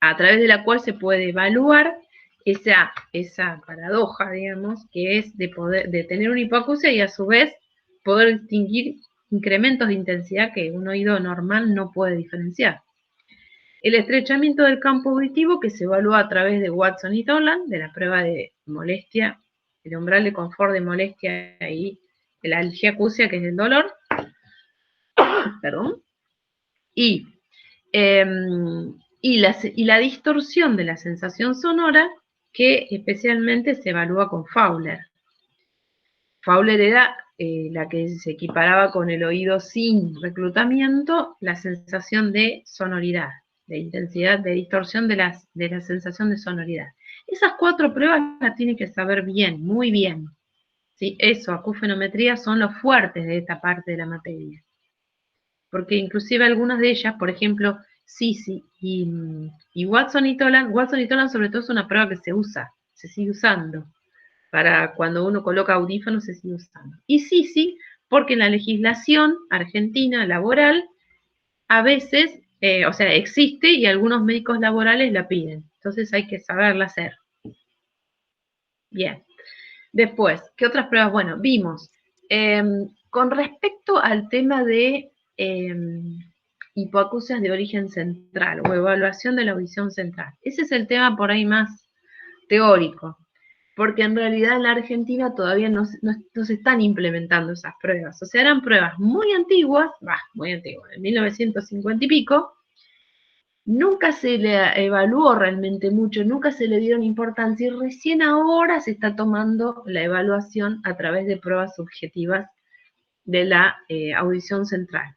a través de la cual se puede evaluar esa paradoja, digamos, que es de tener una hipoacusia y a su vez poder distinguir incrementos de intensidad que un oído normal no puede diferenciar. El estrechamiento del campo auditivo, que se evalúa a través de Watson y Toland, de la prueba de molestia, el umbral de confort de molestia y la algiacusia, que es el dolor, perdón, y la distorsión de la sensación sonora, que especialmente se evalúa con Fowler. Fowler era la que se equiparaba con el oído sin reclutamiento, la sensación de sonoridad, de intensidad, de distorsión de la sensación de sonoridad. Esas 4 pruebas las tiene que saber bien, muy bien. ¿Sí? Eso, acufenometría, son los fuertes de esta parte de la materia. Porque inclusive algunas de ellas, por ejemplo, SISI y Watson y Toland sobre todo es una prueba que se sigue usando. Para cuando uno coloca audífonos se sigue usando. Y SISI, porque en la legislación argentina laboral, a veces, existe y algunos médicos laborales la piden. Entonces hay que saberla hacer. Bien. Después, ¿qué otras pruebas? Bueno, vimos. Con respecto al tema de hipoacusias de origen central o evaluación de la audición central. Ese es el tema por ahí más teórico, porque en realidad en la Argentina todavía no se están implementando esas pruebas. O sea, eran pruebas muy antiguas, en 1950 y pico, nunca se le evaluó realmente mucho, nunca se le dieron importancia y recién ahora se está tomando la evaluación a través de pruebas subjetivas de la audición central.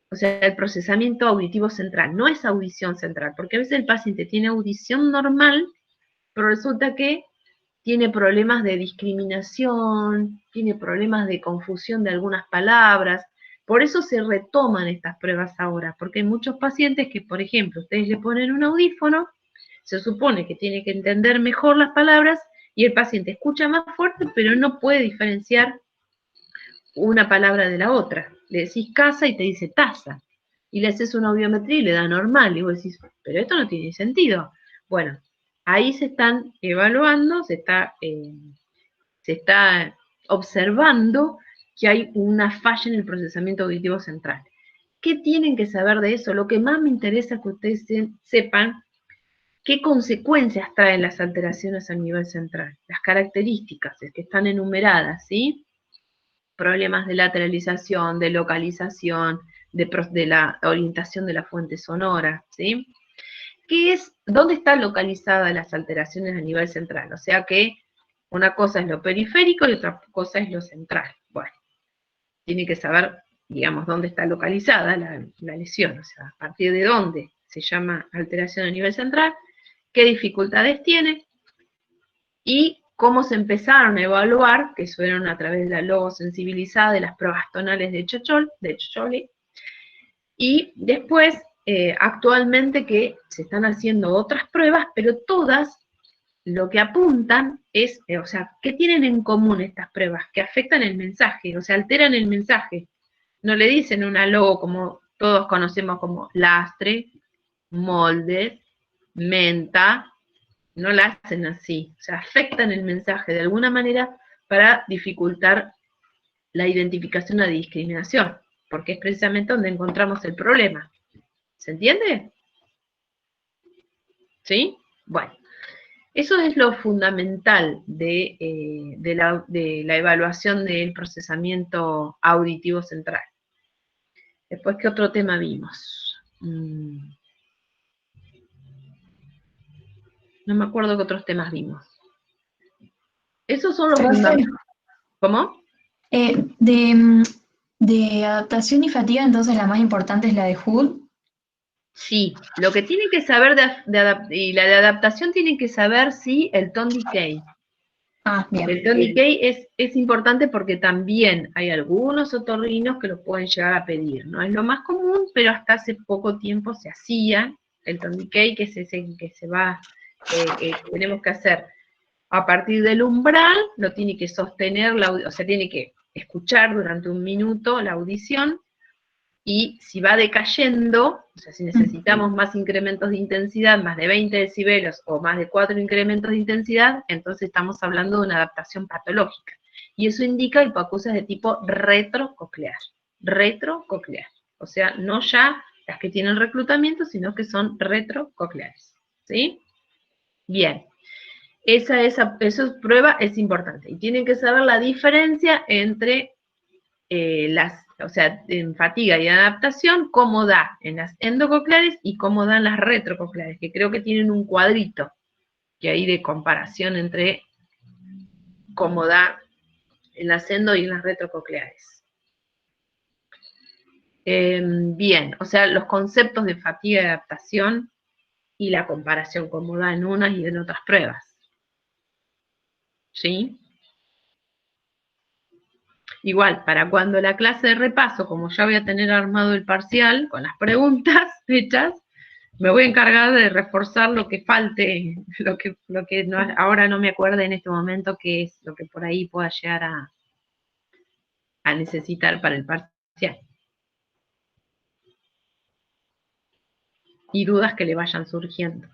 O sea, el procesamiento auditivo central, no es audición central, porque a veces el paciente tiene audición normal, pero resulta que tiene problemas de discriminación, tiene problemas de confusión de algunas palabras. Por eso se retoman estas pruebas ahora, porque hay muchos pacientes que, por ejemplo, ustedes le ponen un audífono, se supone que tiene que entender mejor las palabras y el paciente escucha más fuerte, pero no puede diferenciar una palabra de la otra. Le decís casa y te dice taza. Y le haces una audiometría y le da normal. Y vos decís, pero esto no tiene sentido. Bueno, ahí se están evaluando, se está observando que hay una falla en el procesamiento auditivo central. ¿Qué tienen que saber de eso? Lo que más me interesa es que ustedes sepan qué consecuencias traen las alteraciones a nivel central. Las características que están enumeradas, ¿sí? Problemas de lateralización, de localización, de la orientación de la fuente sonora, ¿sí? ¿Dónde están localizadas las alteraciones a nivel central? O sea que una cosa es lo periférico y otra cosa es lo central. Bueno, tiene que saber, digamos, dónde está localizada la lesión, o sea, a partir de dónde se llama alteración a nivel central, qué dificultades tiene, y cómo se empezaron a evaluar, que fueron a través de la logosensibilizada, de las pruebas tonales de Cioccoli, y después, actualmente que se están haciendo otras pruebas, pero todas lo que apuntan es, o sea, ¿qué tienen en común estas pruebas? Que afectan el mensaje, o sea, alteran el mensaje. No le dicen una logo como todos conocemos como lastre, molde, menta, no la hacen así, o sea, afectan el mensaje de alguna manera para dificultar la identificación de discriminación, porque es precisamente donde encontramos el problema. ¿Se entiende? ¿Sí? Bueno, eso es lo fundamental de la evaluación del procesamiento auditivo central. Después, ¿qué otro tema vimos? No me acuerdo qué otros temas vimos. Esos son los fundamentales. ¿Cómo? De adaptación y fatiga, entonces la más importante es la de Hood. Sí, lo que tienen que saber y la de adaptación tienen que saber, sí, el tone decay. Ah, bien. El tone decay es importante porque también hay algunos otorrinos que lo pueden llegar a pedir. No es lo más común, pero hasta hace poco tiempo se hacía el tone decay, que es ese que se va, que tenemos que hacer a partir del umbral, lo tiene que sostener, o sea, tiene que escuchar durante 1 minuto la audición, y si va decayendo, o sea, si necesitamos más incrementos de intensidad, más de 20 decibelos o más de 4 incrementos de intensidad, entonces estamos hablando de una adaptación patológica. Y eso indica hipoacusias de tipo retrococlear. Retrococlear. O sea, no ya las que tienen reclutamiento, sino que son retrococleares. ¿Sí? Bien. Esa prueba es importante. Y tienen que saber la diferencia entre o sea, en fatiga y adaptación, cómo da en las endococleares y cómo dan las retrococleares, que creo que tienen un cuadrito que hay de comparación entre cómo da en las endo y en las retrococleares. Bien, o sea, los conceptos de fatiga y adaptación y la comparación, cómo da en unas y en otras pruebas. ¿Sí? Igual, para cuando la clase de repaso, como ya voy a tener armado el parcial, con las preguntas hechas, me voy a encargar de reforzar lo que falte, lo que no, ahora no me acuerdo en este momento, que es lo que por ahí pueda llegar a necesitar para el parcial. Y dudas que le vayan surgiendo.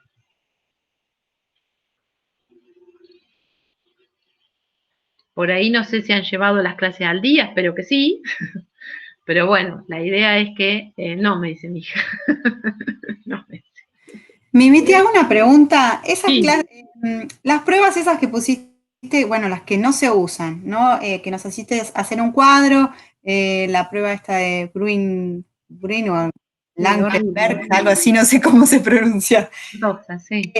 Por ahí no sé si han llevado las clases al día, espero que sí. Pero bueno, la idea es que, no, me dice mi hija. No me dice. Mimi, te hago una pregunta. Esas Sí. las pruebas esas que pusiste, bueno, las que no se usan, ¿no? Que nos hiciste hacer un cuadro, la prueba esta de Bruin o Langenberg, algo así, no sé cómo se pronuncia. Sí.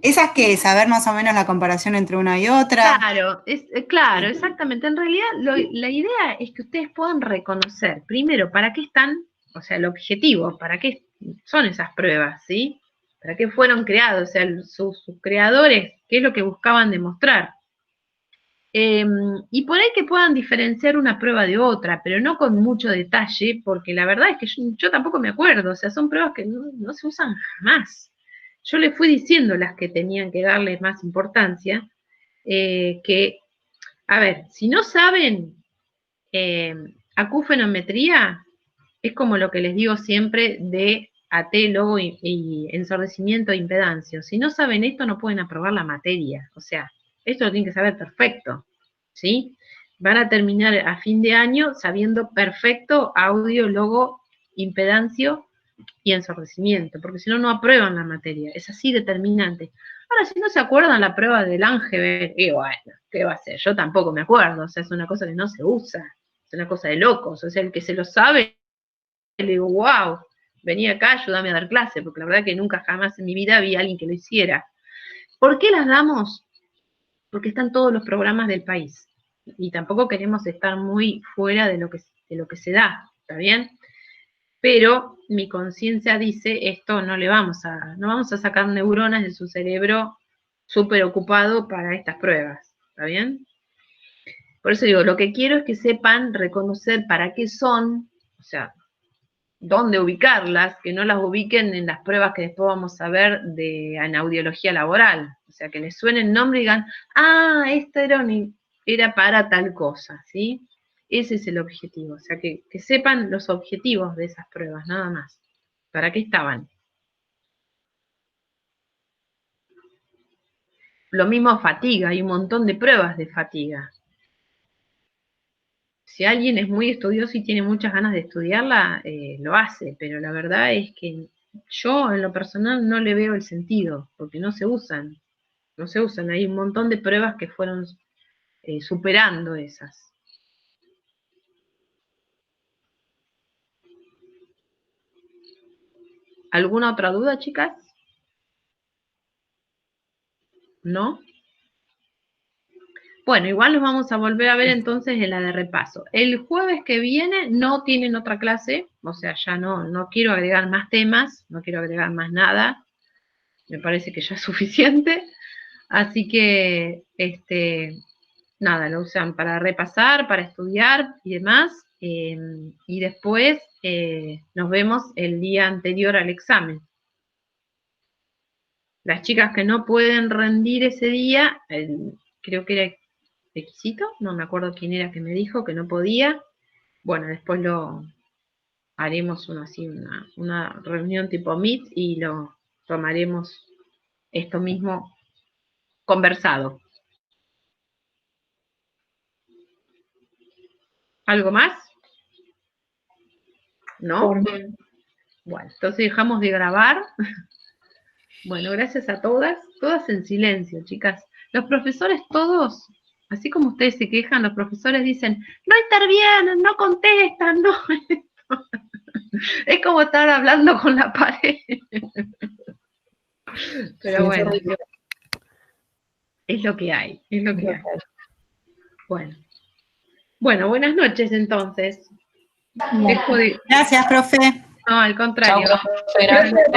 Esas que saber más o menos la comparación entre una y otra. Claro, exactamente. En realidad, la idea es que ustedes puedan reconocer, primero, para qué están, o sea, el objetivo, para qué son esas pruebas, ¿sí? ¿Para qué fueron creados? O sea, sus creadores, ¿qué es lo que buscaban demostrar? Y por ahí que puedan diferenciar una prueba de otra, pero no con mucho detalle, porque la verdad es que yo tampoco me acuerdo, o sea, son pruebas que no se usan jamás. Yo les fui diciendo las que tenían que darle más importancia, que, a ver, si no saben acufenometría, es como lo que les digo siempre de AT, logo y ensordecimiento e impedancio. Si no saben esto, no pueden aprobar la materia. O sea, esto lo tienen que saber perfecto, ¿sí? Van a terminar a fin de año sabiendo perfecto audio, logo, impedancio y ensordecimiento, porque si no, no aprueban la materia. Es así determinante. Ahora, si no se acuerdan la prueba del álgebra, y bueno, ¿qué va a ser? Yo tampoco me acuerdo, o sea, es una cosa que no se usa, es una cosa de locos, o sea, el que se lo sabe, le digo, wow, vení acá, ayúdame a dar clase, porque la verdad que nunca jamás en mi vida vi a alguien que lo hiciera. ¿Por qué las damos? Porque están todos los programas del país, y tampoco queremos estar muy fuera de lo que lo que se da, ¿está bien? Pero mi conciencia dice, esto no vamos a sacar neuronas de su cerebro súper ocupado para estas pruebas, ¿está bien? Por eso digo, lo que quiero es que sepan reconocer para qué son, o sea, dónde ubicarlas, que no las ubiquen en las pruebas que después vamos a ver de anaudiología laboral. O sea, que les suene el nombre y digan, ah, esta era para tal cosa, ¿sí? Ese es el objetivo. O sea, que sepan los objetivos de esas pruebas, nada más. ¿Para qué estaban? Lo mismo fatiga, hay un montón de pruebas de fatiga. Si alguien es muy estudioso y tiene muchas ganas de estudiarla, lo hace, pero la verdad es que yo en lo personal no le veo el sentido, porque no se usan, hay un montón de pruebas que fueron superando esas. ¿Alguna otra duda, chicas? ¿No? Bueno, igual los vamos a volver a ver entonces en la de repaso. El jueves que viene no tienen otra clase, o sea, ya no quiero agregar más temas, no quiero agregar más nada, me parece que ya es suficiente, así que, nada, lo usan para repasar, para estudiar y demás, y después nos vemos el día anterior al examen. Las chicas que no pueden rendir ese día, creo que era requisito, no me acuerdo quién era que me dijo que no podía. Bueno, después haremos una reunión tipo Meet y lo tomaremos esto mismo conversado. ¿Algo más? ¿No? Bueno, entonces dejamos de grabar. Bueno, gracias a todas en silencio, chicas. Los profesores todos, así como ustedes se quejan, los profesores dicen, no intervienen, no contestan, no. Es como estar hablando con la pared. Pero bueno, es lo que hay, es lo que hay. Bueno, buenas noches entonces. Gracias, profe. No, al contrario. Chau, profe, gracias.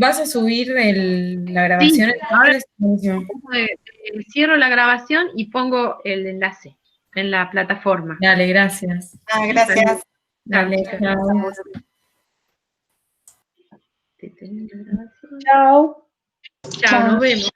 ¿Vas a subir la grabación? Sí, ahora cierro la grabación y pongo el enlace en la plataforma. Dale, gracias. Gracias. Dale, chao. Chao. Chao, nos vemos.